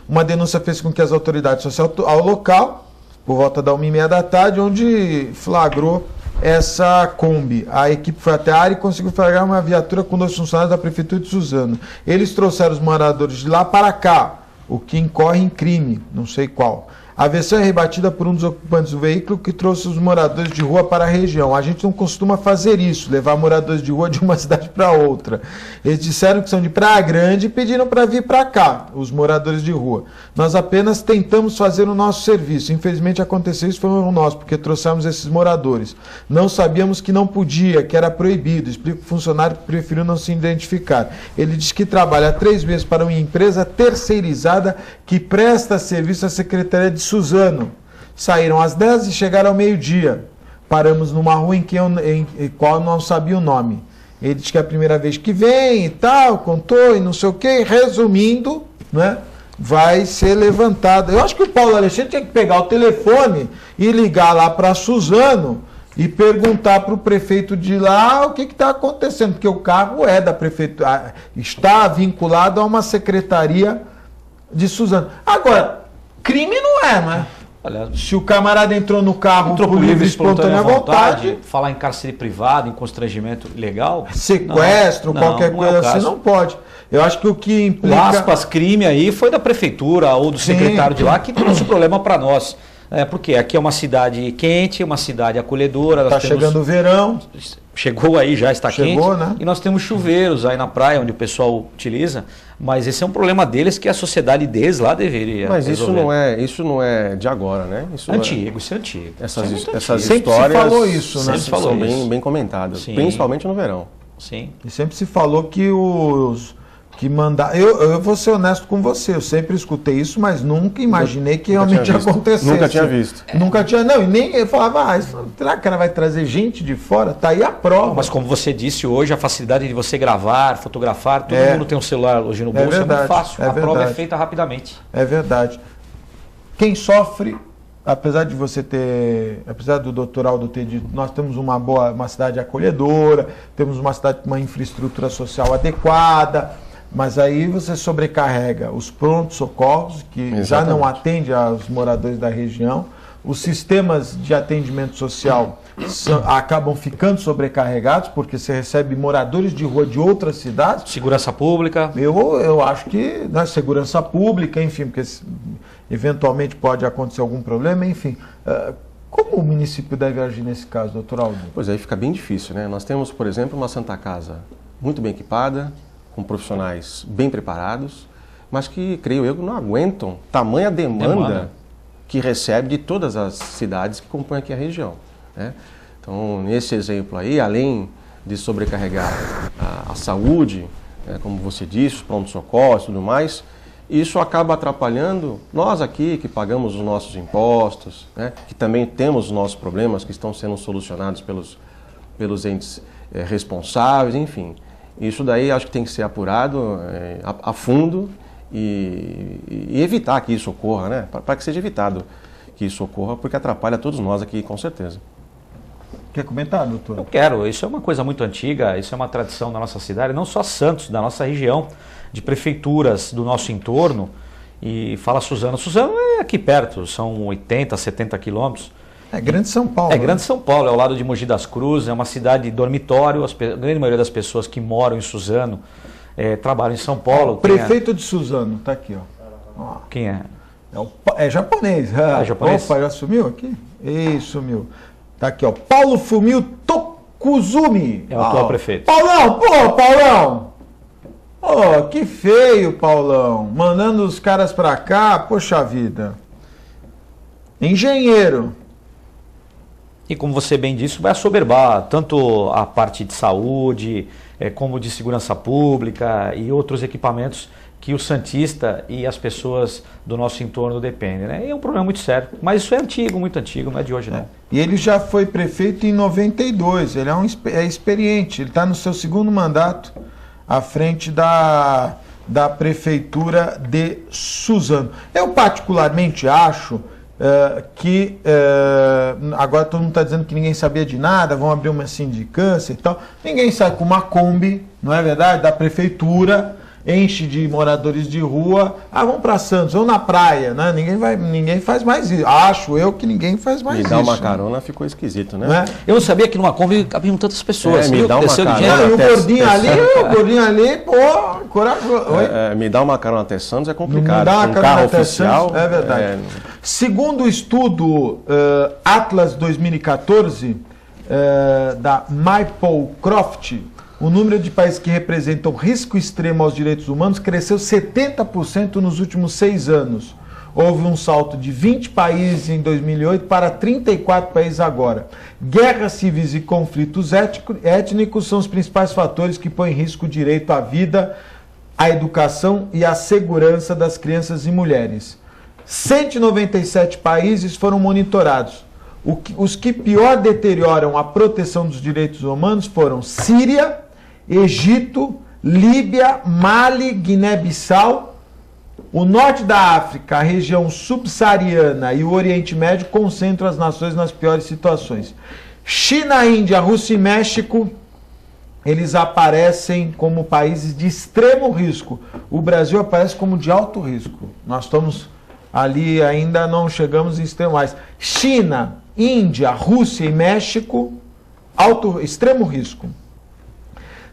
uma denúncia fez com que as autoridades sociais ao local, por volta da 1h30 da tarde, onde flagrou essa Kombi. A equipe foi até a área e conseguiu flagrar uma viatura com 2 funcionários da Prefeitura de Suzano. Eles trouxeram os moradores de lá para cá, o que incorre em crime, não sei qual. A versão é rebatida por um dos ocupantes do veículo que trouxe os moradores de rua para a região. A gente não costuma fazer isso, levar moradores de rua de uma cidade para outra. Eles disseram que são de Praia Grande e pediram para vir para cá, os moradores de rua. Nós apenas tentamos fazer o nosso serviço. Infelizmente aconteceu isso, foi um erro nosso, porque trouxemos esses moradores. Não sabíamos que não podia, que era proibido. Explica o funcionário que preferiu não se identificar. Ele diz que trabalha há 3 meses para uma empresa terceirizada que presta serviço à Secretaria de Suzano. Saíram às 10 e chegaram ao meio-dia. Paramos numa rua em qual não sabia o nome. Ele diz que é a primeira vez que vem e tal, contou e não sei o quê. Resumindo, né, vai ser levantado. Eu acho que o Paulo Alexandre tinha que pegar o telefone e ligar lá para Suzano e perguntar para o prefeito de lá o que está acontecendo, porque o carro é da prefeitura, está vinculado a uma secretaria de Suzano. Agora, crime não é, né? Olha, se o camarada entrou no carro por livre e espontânea vontade, falar em cárcere privado, em constrangimento ilegal, sequestro, qualquer coisa assim, não pode. Eu acho que o que implica... O aspas crime aí foi da prefeitura ou do secretário de lá que trouxe o problema para nós. Porque aqui é uma cidade quente, uma cidade acolhedora. Está chegando o verão. Chegou aí, já está quente. Né? E nós temos chuveiros aí na praia, onde o pessoal utiliza. Mas esse é um problema deles que a sociedade deles lá deveria resolver. Isso não é de agora, né? Isso é antigo. Essas histórias sempre se falou isso, né? São bem comentadas, sim. Principalmente no verão. Sim. E sempre se falou que que mandar. Eu vou ser honesto com você, eu sempre escutei isso, mas nunca imaginei que realmente acontecesse. Nunca tinha visto. Nunca tinha, não, e nem eu falava, será que o cara vai trazer gente de fora? Tá aí a prova. Mas como você disse hoje, a facilidade de você gravar, fotografar, todo mundo tem um celular hoje no bolso, é muito fácil. A prova é feita rapidamente. É verdade. Quem sofre, apesar de você ter, apesar do Dr. Aldo ter dito, nós temos uma cidade acolhedora, temos uma cidade com uma infraestrutura social adequada. Mas aí você sobrecarrega os prontos-socorros, que Exatamente. Já não atende aos moradores da região. Os sistemas de atendimento social acabam ficando sobrecarregados, porque você recebe moradores de rua de outras cidades. Segurança pública. Eu acho que segurança pública, enfim, porque eventualmente pode acontecer algum problema, enfim. Como o município deve agir nesse caso, doutor Aldo? Pois aí fica bem difícil, né? Nós temos, por exemplo, uma Santa Casa muito bem equipada, com profissionais bem preparados, mas que, creio eu, não aguentam tamanha demanda que recebe de todas as cidades que compõem aqui a região, né? Então, nesse exemplo aí, além de sobrecarregar a saúde, como você disse, os pronto-socorros e tudo mais, isso acaba atrapalhando nós aqui que pagamos os nossos impostos, né? Que também temos os nossos problemas que estão sendo solucionados pelos entes responsáveis, enfim. Isso daí acho que tem que ser apurado a fundo e evitar que isso ocorra, né? Para que seja evitado que isso ocorra, porque atrapalha todos nós aqui, com certeza. Quer comentar, doutor? Eu quero. Isso é uma coisa muito antiga, isso é uma tradição da nossa cidade, não só Santos, da nossa região, de prefeituras do nosso entorno. E fala Suzano. Suzano é aqui perto, são 80, 70 quilômetros. É Grande São Paulo. É Grande São Paulo, é ao lado de Mogi das Cruzes, é uma cidade dormitório. A grande maioria das pessoas que moram em Suzano trabalham em São Paulo. O prefeito de Suzano, está aqui, ó. Quem é? É japonês. É japonês? Opa, já sumiu aqui? Sumiu. Está aqui, ó. Paulo Fumio Tokuzumi. É o atual prefeito. Paulão, Paulão! Que feio, Paulão. Mandando os caras para cá, poxa vida. Engenheiro. E como você bem disse, vai assoberbar tanto a parte de saúde, como de segurança pública e outros equipamentos que o santista e as pessoas do nosso entorno dependem, né? E é um problema muito sério. Mas isso é antigo, muito antigo, não é de hoje não. E ele já foi prefeito em 92, ele é experiente, ele está no seu segundo mandato à frente da prefeitura de Suzano. Eu particularmente acho que agora todo mundo está dizendo que ninguém sabia de nada, vão abrir uma sindicância e tal. Ninguém sai com uma Kombi, não é verdade? Da prefeitura, enche de moradores de rua, vamos para Santos, ou na praia, né? Ninguém faz mais isso. Acho eu que ninguém faz mais isso. Me dar uma carona ficou esquisito, né? Eu não sabia que numa Kombi cabiam tantas pessoas. Me dá uma carona. E o gordinho ali, pô, corajoso. Me dá uma carona até Santos é complicado. Me dá uma um carona carro até oficial. Santos, é verdade. Segundo o estudo Atlas 2014 da Maplecroft, o número de países que representam risco extremo aos direitos humanos cresceu 70% nos últimos 6 anos. Houve um salto de 20 países em 2008 para 34 países agora. Guerras civis e conflitos étnicos são os principais fatores que põem em risco o direito à vida, à educação e à segurança das crianças e mulheres. 197 países foram monitorados. Os que pior deterioram a proteção dos direitos humanos foram Síria, Egito, Líbia, Mali, Guiné-Bissau, o norte da África, a região subsaariana e o Oriente Médio concentram as nações nas piores situações. China, Índia, Rússia e México, eles aparecem como países de extremo risco. O Brasil aparece como de alto risco. Nós estamos ali ainda não chegamos em extremo mais. China, Índia, Rússia e México, extremo risco.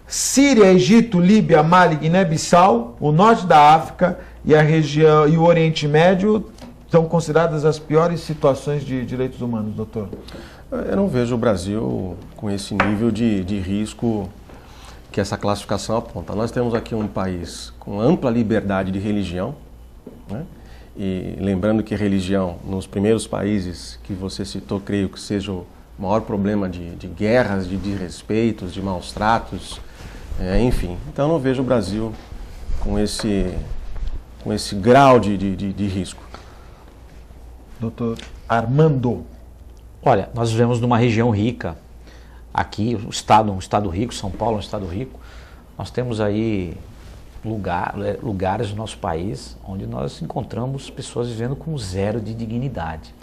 Síria, Egito, Líbia, Mali, Guiné-Bissau, o norte da África e a região e o Oriente Médio são consideradas as piores situações de direitos humanos, doutor? Eu não vejo o Brasil com esse nível de risco que essa classificação aponta. Nós temos aqui um país com ampla liberdade de religião, né? E lembrando que religião, nos primeiros países que você citou, creio que seja o maior problema de guerras, de desrespeitos, de maus tratos, enfim. Então eu não vejo o Brasil com esse grau de risco. Doutor Armando. Olha, nós vivemos numa região rica, aqui, um estado rico, São Paulo é um estado rico, nós temos aí lugares no nosso país onde nós encontramos pessoas vivendo com zero de dignidade.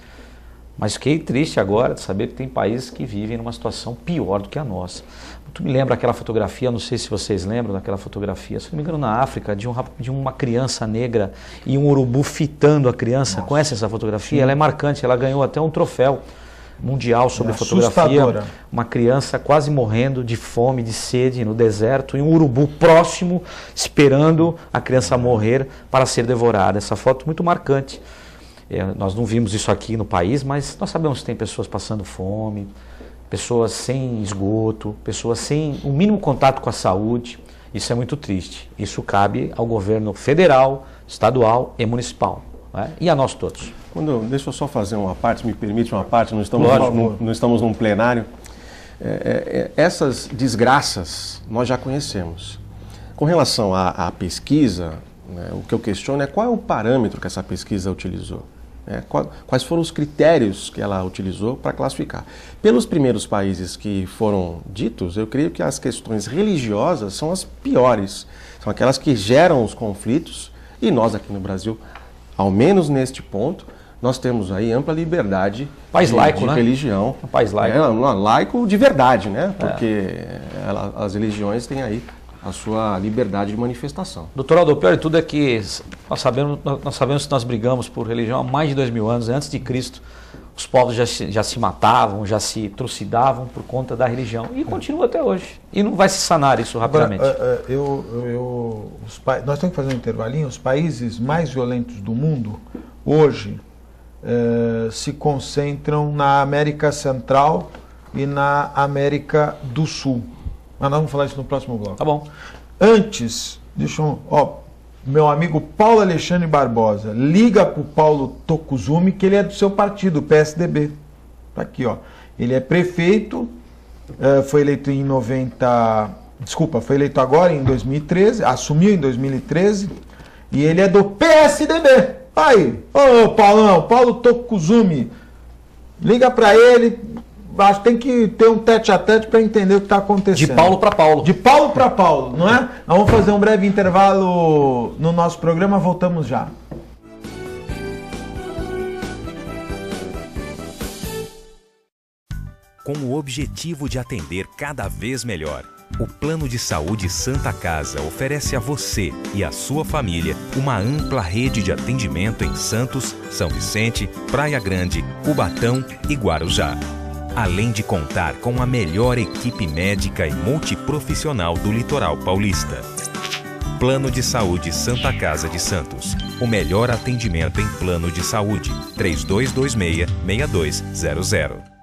Mas fiquei triste agora de saber que tem países que vivem numa situação pior do que a nossa. Tu me lembra aquela fotografia, não sei se vocês lembram daquela fotografia, se não me engano na África, de uma criança negra e um urubu fitando a criança. Nossa. Conhece essa fotografia? Sim. Ela é marcante, ela ganhou até um troféu mundial sobre fotografia. Uma criança quase morrendo de fome, de sede no deserto e um urubu próximo esperando a criança morrer para ser devorada. Essa foto muito marcante. Nós não vimos isso aqui no país, mas nós sabemos que tem pessoas passando fome, pessoas sem esgoto, pessoas sem o mínimo contato com a saúde. Isso é muito triste. Isso cabe ao governo federal, estadual e municipal, né? E a nós todos. Deixa eu só fazer uma parte, me permite uma parte, não estamos num plenário. Essas desgraças nós já conhecemos. Com relação à pesquisa, né, o que eu questiono é qual é o parâmetro que essa pesquisa utilizou. Quais foram os critérios que ela utilizou para classificar. Pelos primeiros países que foram ditos, eu creio que as questões religiosas são as piores, são aquelas que geram os conflitos, e nós aqui no Brasil, ao menos neste ponto, nós temos aí ampla liberdade laico, de religião. Um país laico. Laico de verdade, né? Porque as religiões têm aí a sua liberdade de manifestação. Doutor Aldo, o pior de tudo é que nós sabemos que nós brigamos por religião há mais de 2000 anos. Antes de Cristo, os povos já se matavam, já se trucidavam por conta da religião. E continua até hoje. E não vai se sanar isso rapidamente. Nós temos que fazer um intervalinho. Os países mais violentos do mundo, hoje, se concentram na América Central e na América do Sul. Mas nós vamos falar isso no próximo bloco. Tá bom. Antes, meu amigo Paulo Alexandre Barbosa, liga para o Paulo Tokuzumi, que ele é do seu partido, o PSDB. Tá aqui, ó. Ele é prefeito, foi eleito foi eleito agora em 2013, assumiu em 2013, e ele é do PSDB. Aí, Paulo Tokuzumi, liga para ele. Acho que tem que ter um tete-a-tete para entender o que está acontecendo. De Paulo para Paulo. De Paulo para Paulo, não é? Nós vamos fazer um breve intervalo no nosso programa, voltamos já. Com o objetivo de atender cada vez melhor, o Plano de Saúde Santa Casa oferece a você e a sua família uma ampla rede de atendimento em Santos, São Vicente, Praia Grande, Cubatão e Guarujá. Além de contar com a melhor equipe médica e multiprofissional do litoral paulista. Plano de Saúde Santa Casa de Santos. O melhor atendimento em plano de saúde. 3226-6200.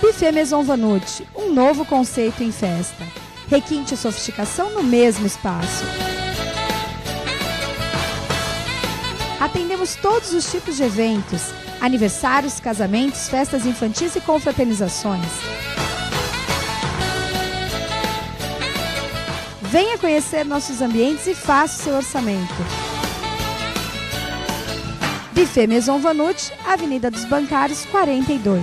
Buffet Maison Vanut, um novo conceito em festa. Requinte e sofisticação no mesmo espaço. Atendemos todos os tipos de eventos, aniversários, casamentos, festas infantis e confraternizações. Venha conhecer nossos ambientes e faça o seu orçamento. Buffet Maison Vanucci, Avenida dos Bancários, 42.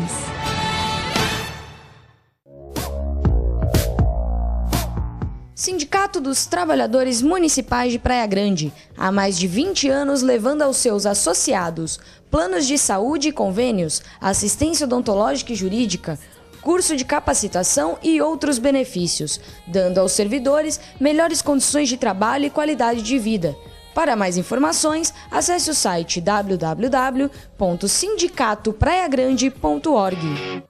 Sindicato dos Trabalhadores Municipais de Praia Grande, há mais de 20 anos levando aos seus associados planos de saúde e convênios, assistência odontológica e jurídica, curso de capacitação e outros benefícios, dando aos servidores melhores condições de trabalho e qualidade de vida. Para mais informações, acesse o site www.sindicatopraiagrande.org.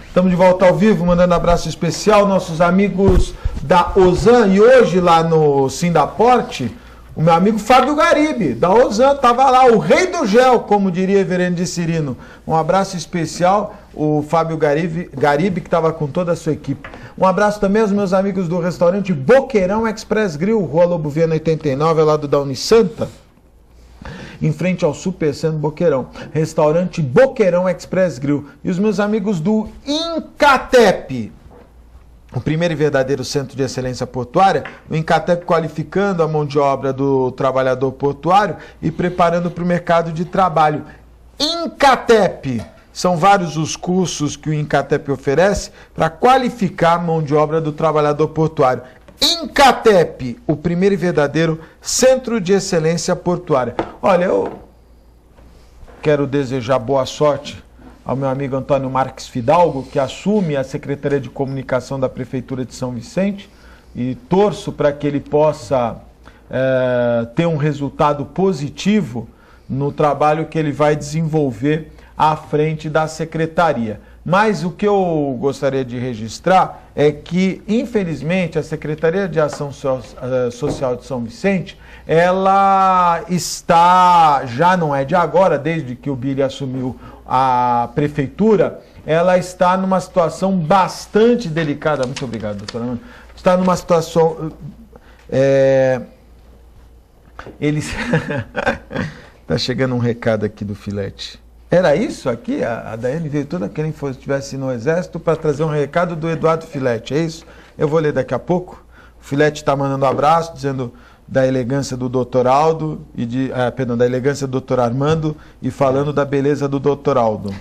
Estamos de volta ao vivo, mandando abraço especial, nossos amigos da Ozan. E hoje lá no Sindaporte, o meu amigo Fábio Garibe, da Ozan, estava lá, o rei do gel, como diria Everendo de Cirino. Um abraço especial, o Fábio Garibe que estava com toda a sua equipe. Um abraço também aos meus amigos do restaurante Boqueirão Express Grill, Rua Lobo Viana 89, ao lado da Unisanta, em frente ao Super Centro Boqueirão. Restaurante Boqueirão Express Grill. E os meus amigos do Incatep, o primeiro e verdadeiro centro de excelência portuária, o Incatep qualificando a mão de obra do trabalhador portuário e preparando para o mercado de trabalho. Incatep, são vários os cursos que o Incatep oferece para qualificar a mão de obra do trabalhador portuário. Incatep, o primeiro e verdadeiro centro de excelência portuária. Olha, eu quero desejar boa sorte ao meu amigo Antônio Marques Fidalgo, que assume a Secretaria de Comunicação da Prefeitura de São Vicente, e torço para que ele possa ter um resultado positivo no trabalho que ele vai desenvolver à frente da Secretaria. Mas o que eu gostaria de registrar é que, infelizmente, a Secretaria de Ação Social de São Vicente, ela está, já não é de agora, desde que o Billy assumiu a prefeitura, ela está numa situação bastante delicada. Muito obrigado, doutora Amanda. Está numa situação... Está chegando um recado aqui do Filete. Era isso aqui? A Daiane veio toda quem estivesse no Exército para trazer um recado do Eduardo Filete, é isso? Eu vou ler daqui a pouco. O Filete está mandando um abraço, dizendo da elegância do Dr. Aldo, da elegância do Dr. Armando, e falando da beleza do Dr. Aldo.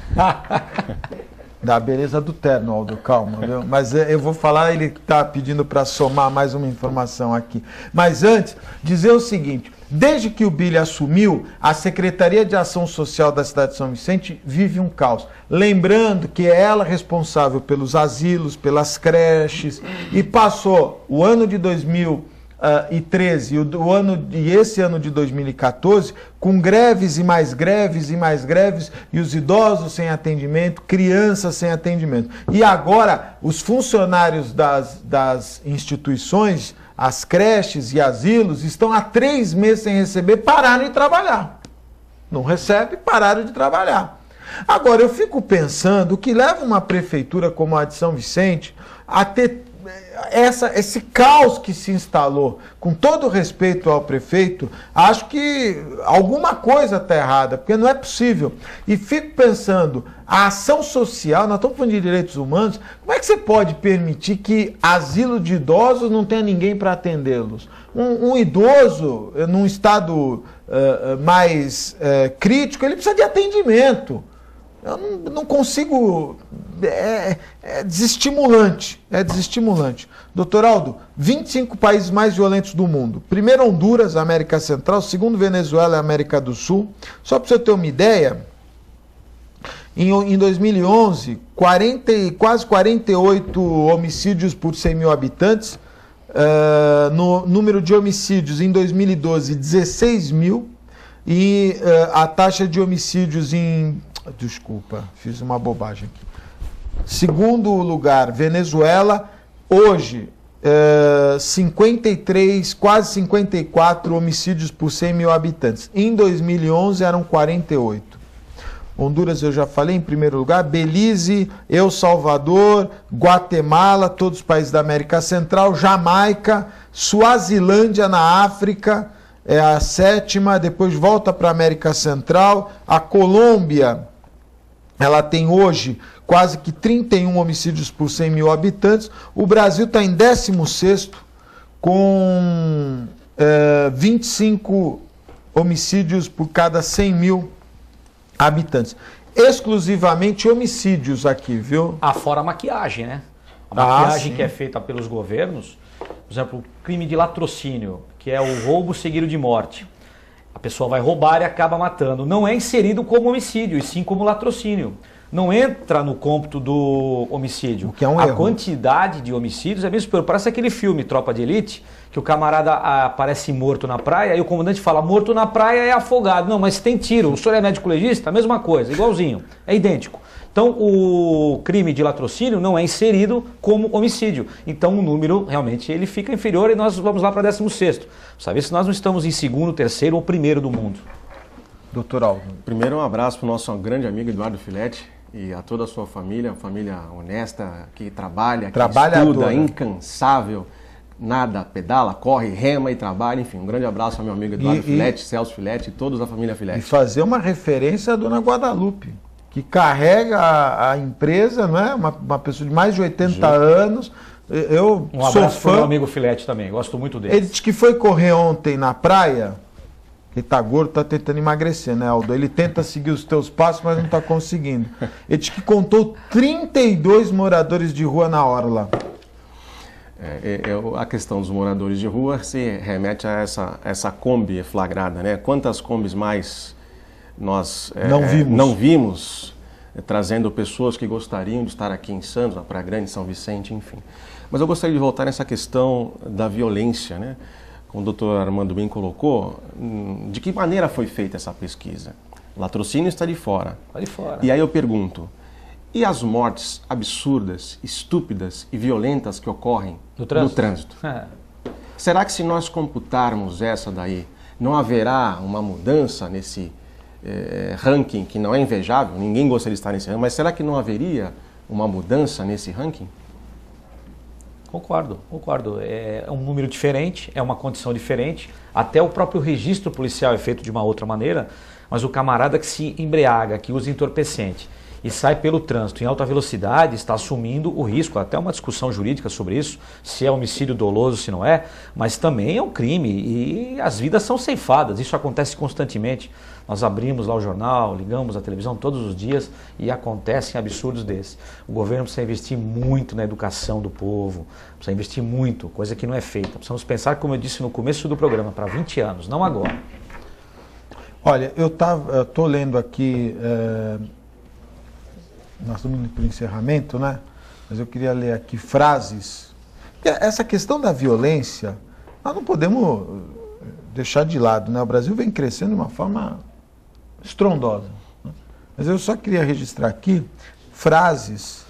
Da beleza do terno, Aldo, calma, viu? Mas eu vou falar, ele está pedindo para somar mais uma informação aqui. Mas antes, dizer o seguinte... Desde que o Billy assumiu, a Secretaria de Ação Social da cidade de São Vicente vive um caos. Lembrando que é ela responsável pelos asilos, pelas creches, e passou o ano de 2013 e esse ano de 2014 com greves e mais greves e mais greves, e os idosos sem atendimento, crianças sem atendimento. E agora os funcionários das instituições, as creches e asilos, estão há 3 meses sem receber, pararam de trabalhar. Não recebe, pararam de trabalhar. Agora, eu fico pensando o que leva uma prefeitura como a de São Vicente a ter esse caos que se instalou. Com todo respeito ao prefeito, acho que alguma coisa está errada, porque não é possível. E fico pensando, a ação social, nós estamos falando de direitos humanos, como é que você pode permitir que asilo de idosos não tenha ninguém para atendê-los? Um idoso, num estado mais crítico, ele precisa de atendimento. Eu não consigo... É desestimulante. É desestimulante. Doutor Aldo, 25 países mais violentos do mundo. Primeiro Honduras, América Central. Segundo Venezuela, América do Sul. Só para você ter uma ideia, em 2011, quase 48 homicídios por 100 mil habitantes. No número de homicídios, em 2012, 16 mil. E a taxa de homicídios em... Desculpa, fiz uma bobagem aqui. Segundo lugar, Venezuela. Hoje, 53, quase 54 homicídios por 100 mil habitantes. Em 2011 eram 48. Honduras eu já falei em primeiro lugar, Belize, El Salvador, Guatemala, todos os países da América Central, Jamaica, Suazilândia na África, é a 7ª, depois volta para a América Central, a Colômbia, ela tem hoje quase que 31 homicídios por 100 mil habitantes, o Brasil está em 16º com 25 homicídios por cada 100 mil habitantes. Exclusivamente homicídios aqui, viu? Fora a maquiagem, né? A maquiagem que é feita pelos governos, por exemplo, o crime de latrocínio, que é o roubo seguido de morte. A pessoa vai roubar e acaba matando. Não é inserido como homicídio, e sim como latrocínio. Não entra no cômputo do homicídio. O que é um erro. A quantidade de homicídios é mesmo superior. Parece aquele filme Tropa de Elite, que o camarada aparece morto na praia e o comandante fala, morto na praia é afogado. Não, mas tem tiro. O senhor é médico legista? A mesma coisa, igualzinho. É idêntico. Então, o crime de latrocínio não é inserido como homicídio. Então, o número realmente ele fica inferior e nós vamos lá para 16º. Saber se nós não estamos em 2º, 3º ou 1º do mundo. Doutor Aldo. Primeiro, um abraço para o nosso grande amigo Eduardo Filete e a toda a sua família honesta, que trabalha, que estuda, incansável, nada, pedala, corre, rema e trabalha. Enfim, um grande abraço ao meu amigo Eduardo Filete, Celso Filete e todos da família Filete. E fazer uma referência à dona Guadalupe, que carrega a empresa, não é? Uma pessoa de mais de 80 anos. Eu um abraço para o meu amigo Filete também, gosto muito dele. Ele disse que foi correr ontem na praia, que tá gordo, tá tentando emagrecer, né, Aldo? Ele tenta seguir os teus passos, mas não tá conseguindo. Ele disse que contou 32 moradores de rua na orla. A questão dos moradores de rua se remete a essa Kombi flagrada, né? Quantas Kombis mais nós não vimos trazendo pessoas que gostariam de estar aqui em Santos, na Praia Grande, São Vicente, enfim. Mas eu gostaria de voltar nessa questão da violência, né? Como o doutor Armando bem colocou, de que maneira foi feita essa pesquisa? O latrocínio está de fora. Está de fora. E aí eu pergunto, e as mortes absurdas, estúpidas e violentas que ocorrem no trânsito? Será que se nós computarmos essa daí, não haverá uma mudança nesse ranking que não é invejável? Ninguém gostaria de estar nesse ranking, mas será que não haveria uma mudança nesse ranking? Concordo. É um número diferente, é uma condição diferente. Até o próprio registro policial é feito de uma outra maneira, mas o camarada que se embriaga, que usa entorpecente e sai pelo trânsito em alta velocidade está assumindo o risco, até uma discussão jurídica sobre isso, se é homicídio doloso, se não é, mas também é um crime e as vidas são ceifadas, isso acontece constantemente. Nós abrimos lá o jornal, ligamos a televisão todos os dias e acontecem absurdos desses. O governo precisa investir muito na educação do povo, precisa investir muito, coisa que não é feita. Precisamos pensar, como eu disse no começo do programa, para 20 anos, não agora. Olha, eu estou lendo aqui, nós estamos indo para o encerramento, né? Mas eu queria ler aqui frases. Essa questão da violência, nós não podemos deixar de lado, né? O Brasil vem crescendo de uma forma estrondosa, né? Mas eu só queria registrar aqui frases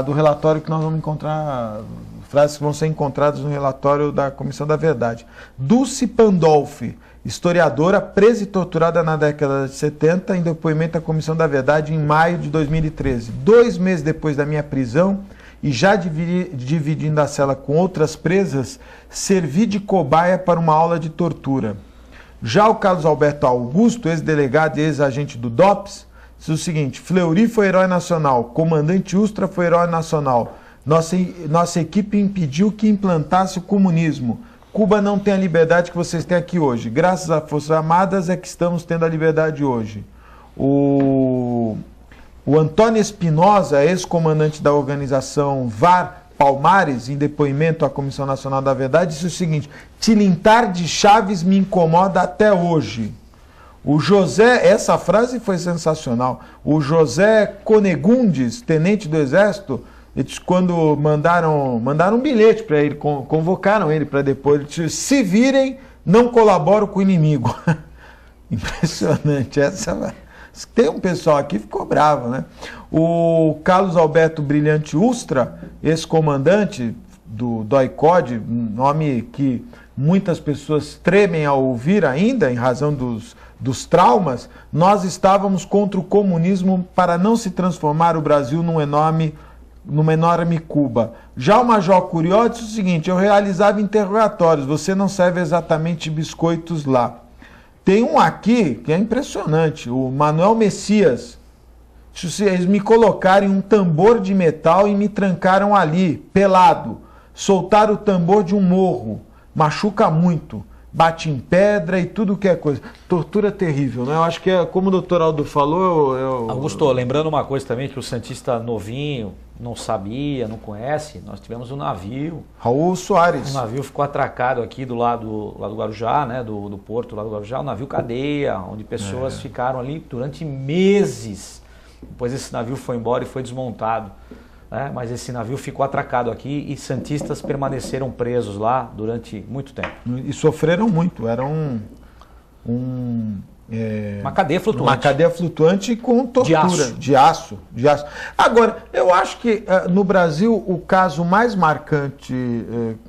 do relatório que nós vamos encontrar, frases que vão ser encontradas no relatório da Comissão da Verdade. Dulce Pandolfi, historiadora presa e torturada na década de 70, em depoimento à Comissão da Verdade em maio de 2013. 2 meses depois da minha prisão, e já dividindo a cela com outras presas, servi de cobaia para uma aula de tortura. Já o Carlos Alberto Augusto, ex-delegado e ex-agente do DOPS, diz o seguinte: Fleury foi herói nacional, comandante Ustra foi herói nacional, nossa equipe impediu que implantasse o comunismo. Cuba não tem a liberdade que vocês têm aqui hoje. Graças às Forças Armadas é que estamos tendo a liberdade hoje. O Antônio Espinosa, ex-comandante da organização VAR Palmares, em depoimento à Comissão Nacional da Verdade, disse o seguinte: tilintar de Chaves me incomoda até hoje. O José, essa frase foi sensacional, o José Conegundes, tenente do Exército, eles, quando mandaram um bilhete para ele, convocaram ele para depois, ele disse: se virem, não colaboro com o inimigo. Impressionante. Tem um pessoal aqui que ficou bravo, né? O Carlos Alberto Brilhante Ustra, esse comandante, do DOI-CODE, nome que muitas pessoas tremem ao ouvir ainda, em razão dos traumas, nós estávamos contra o comunismo para não se transformar o Brasil numa enorme Cuba. Já o Major Curió disse o seguinte: eu realizava interrogatórios, você não serve exatamente biscoitos lá. Tem um aqui que é impressionante, o Manuel Messias. Se eles me colocarem um tambor de metal e me trancaram ali, pelado, soltaram o tambor de um morro, machuca muito, bate em pedra e tudo que é coisa. Tortura terrível, né? Eu acho que, como o doutor Aldo falou... Augusto, lembrando uma coisa também, que o santista novinho não sabia, não conhece, nós tivemos um navio. Raul Soares. O navio ficou atracado aqui do lado do Guarujá, né? Do porto lá do Guarujá, o navio cadeia, onde pessoas ficaram ali durante meses. Depois esse navio foi embora e foi desmontado, né? Mas esse navio ficou atracado aqui e santistas permaneceram presos lá durante muito tempo. E sofreram muito, era uma cadeia flutuante. Uma cadeia flutuante com tortura, de aço. Agora, eu acho que no Brasil o caso mais marcante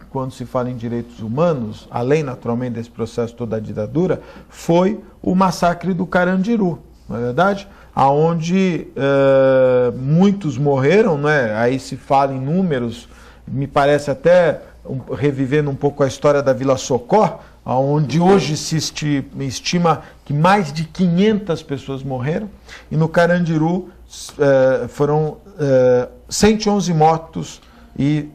quando se fala em direitos humanos, além naturalmente desse processo toda a ditadura, foi o massacre do Carandiru, não é verdade? Onde muitos morreram, né? Aí se fala em números, me parece até revivendo um pouco a história da Vila Socó, onde hoje se estima que mais de 500 pessoas morreram, e no Carandiru foram 111 mortos, e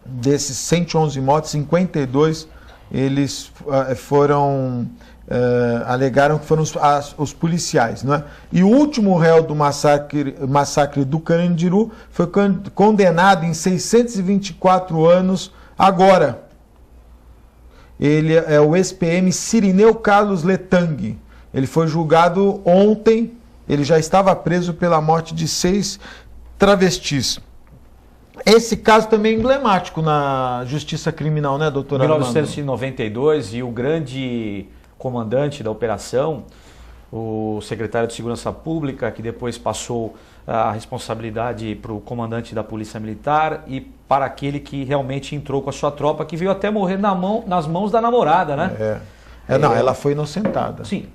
desses 111 mortos, 52 eles foram... alegaram que foram os policiais, não é? E o último réu do massacre do Carandiru foi condenado em 624 anos agora. Ele é o ex-PM Cirineu Carlos Letang. Ele foi julgado ontem, ele já estava preso pela morte de 6 travestis. Esse caso também é emblemático na justiça criminal, né, doutor Armando? 1992, e o grande comandante da operação, o secretário de Segurança Pública, que depois passou a responsabilidade para o comandante da Polícia Militar e para aquele que realmente entrou com a sua tropa, que veio até morrer nas mãos da namorada, né? Não, ela foi inocentada. Sim,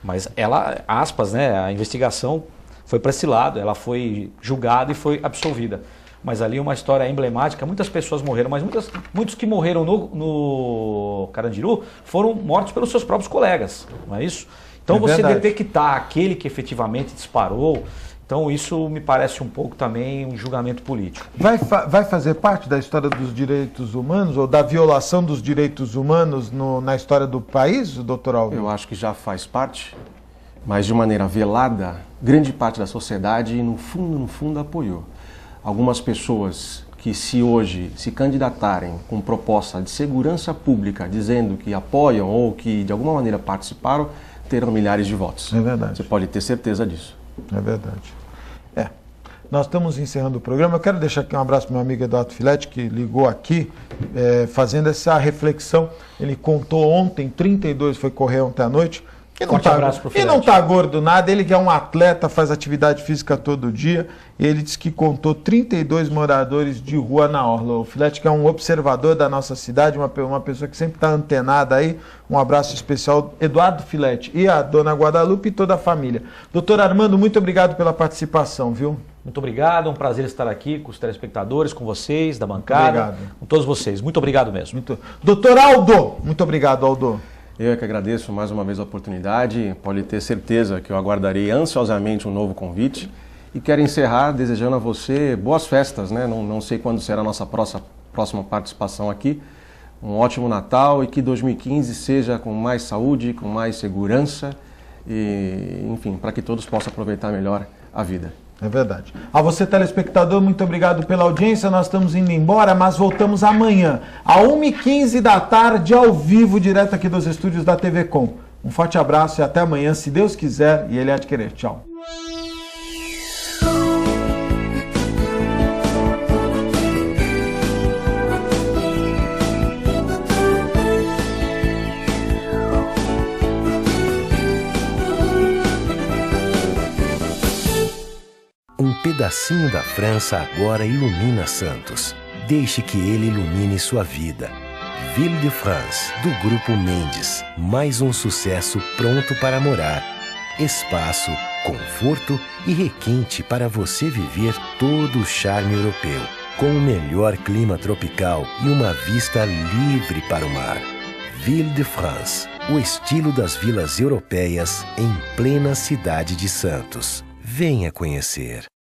mas ela, aspas, né, a investigação foi para esse lado, ela foi julgada e foi absolvida. Mas ali uma história emblemática, muitas pessoas morreram, mas muitos que morreram no Carandiru foram mortos pelos seus próprios colegas, não é isso? Então você detectar aquele que efetivamente disparou, então isso me parece um pouco também um julgamento político. Vai fazer parte da história dos direitos humanos, ou da violação dos direitos humanos na história do país, doutor Aldo? Eu acho que já faz parte, mas de maneira velada, grande parte da sociedade, no fundo, apoiou. Algumas pessoas que se hoje se candidatarem com proposta de segurança pública, dizendo que apoiam ou que de alguma maneira participaram, terão milhares de votos. É verdade. Você pode ter certeza disso. É verdade. Nós estamos encerrando o programa. Eu quero deixar aqui um abraço para meu amigo Eduardo Filete, que ligou aqui, fazendo essa reflexão. Ele contou ontem, 32, foi correr ontem à noite. E não está gordo nada, ele que é um atleta, faz atividade física todo dia, e ele disse que contou 32 moradores de rua na orla. O Filete, que é um observador da nossa cidade, uma pessoa que sempre está antenada aí, um abraço especial, Eduardo Filete, e a dona Guadalupe e toda a família. Doutor Armando, muito obrigado pela participação, viu? Muito obrigado, é um prazer estar aqui com os telespectadores, com vocês, da bancada, com todos vocês. Muito obrigado mesmo. Doutor Aldo, muito obrigado, Aldo. Eu é que agradeço mais uma vez a oportunidade, pode ter certeza que eu aguardarei ansiosamente um novo convite e quero encerrar desejando a você boas festas, né? Não sei quando será a nossa próxima participação aqui, um ótimo Natal e que 2015 seja com mais saúde, com mais segurança e, enfim, para que todos possam aproveitar melhor a vida. É verdade. A você, telespectador, muito obrigado pela audiência. Nós estamos indo embora, mas voltamos amanhã, às 1h15 da tarde, ao vivo, direto aqui dos estúdios da TV Com. Um forte abraço e até amanhã, se Deus quiser e Ele há de querer. Tchau. Um pedacinho da França agora ilumina Santos. Deixe que ele ilumine sua vida. Ville de France, do Grupo Mendes. Mais um sucesso pronto para morar. Espaço, conforto e requinte para você viver todo o charme europeu. Com o melhor clima tropical e uma vista livre para o mar. Ville de France, o estilo das vilas europeias em plena cidade de Santos. Venha conhecer.